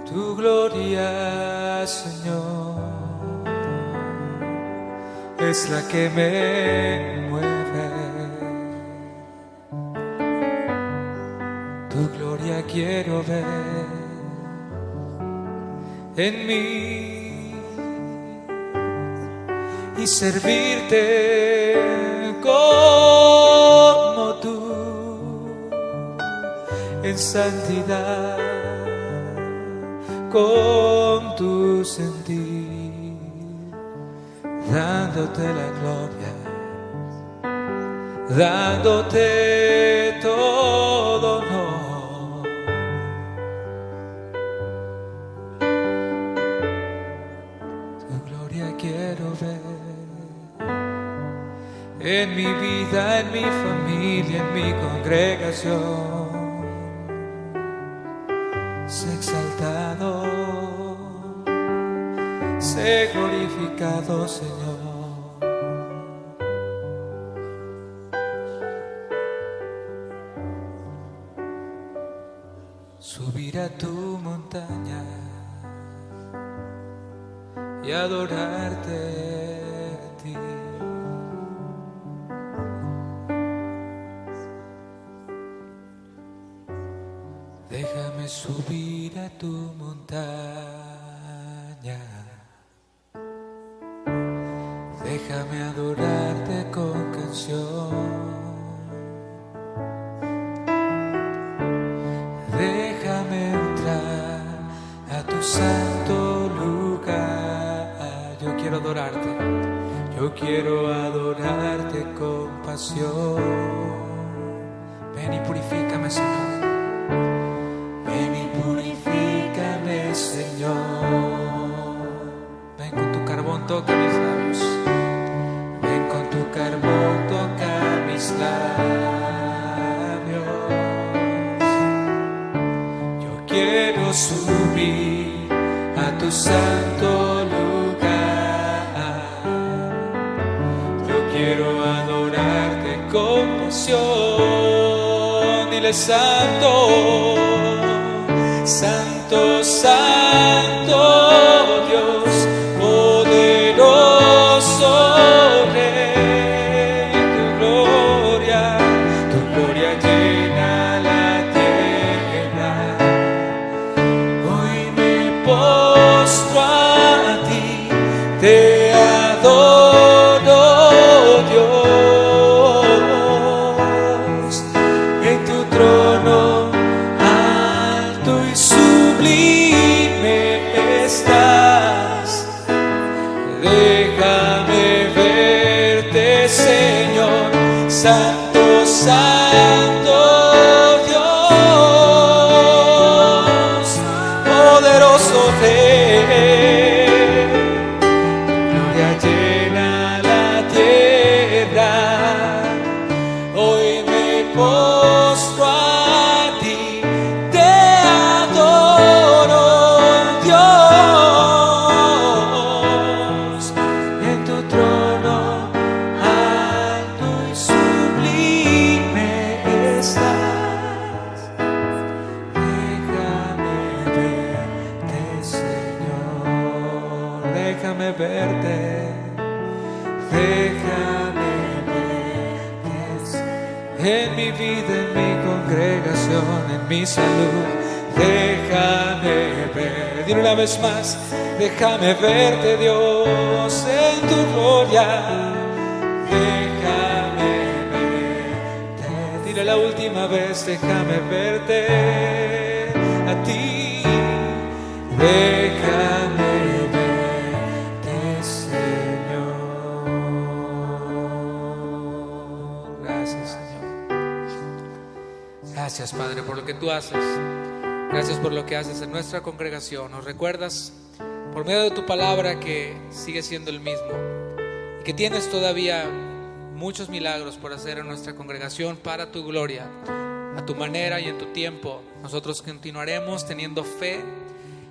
S1: Tu gloria, Señor, es la que me mueve. Tu gloria quiero ver en mí y servirte como tú, en santidad, con tu sentir, dándote la gloria, dándote todo honor. Tu gloria quiero ver
S3: en mi vida, en mi familia, en mi congregación. Sé exaltado, sé glorificado, Señor. Subir a tu montaña y adorarte a ti. Déjame subir a tu montaña, déjame adorarte con canción. Déjame entrar a tu santo lugar. Yo quiero adorarte, yo quiero adorarte con pasión. Ven y purifícame, Señor. Ven y purifícame, Señor. Ven con tu carbón, toca mis labios. Ven con tu carbón, toca mis labios. Quiero subir a tu santo lugar. Yo quiero adorarte con pasión. Dile: Santo, Santo, Santo Dios, poderoso Rey, tu gloria llena la tierra. Hoy me postro a ti, te adoro, Dios. En tu trono alto y sublime estás. Déjame verte, Señor, Santo, Santo Dios, poderoso Rey. Gloria llena la tierra. Hoy me postro a ti, te adoro, Dios. En tu trono alto y sublime estás. Déjame verte, Señor. Déjame verte. Déjame verte, en mi vida, en mi congregación, en mi salud. Déjame ver. Dile una vez más: déjame verte, Dios, en tu gloria. Déjame verte. Dile la última vez: déjame verte a ti. Déjame verte, Señor. Gracias, Señor. Gracias, Padre, por lo que tú haces. Gracias por lo que haces en nuestra congregación. Nos recuerdas por medio de tu palabra que sigues siendo el mismo y que tienes todavía muchos milagros por hacer en nuestra congregación para tu gloria, a tu manera y en tu tiempo. Nosotros continuaremos teniendo fe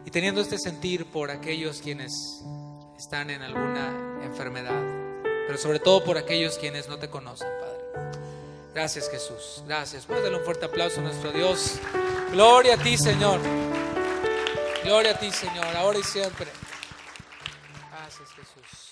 S3: y teniendo este sentir por aquellos quienes están en alguna enfermedad, pero sobre todo por aquellos quienes no te conocen, Padre. Gracias, Jesús. Gracias. Puedes darle un fuerte aplauso a nuestro Dios. Gloria a ti, Señor. Gloria a ti, Señor, ahora y siempre. Gracias, Jesús.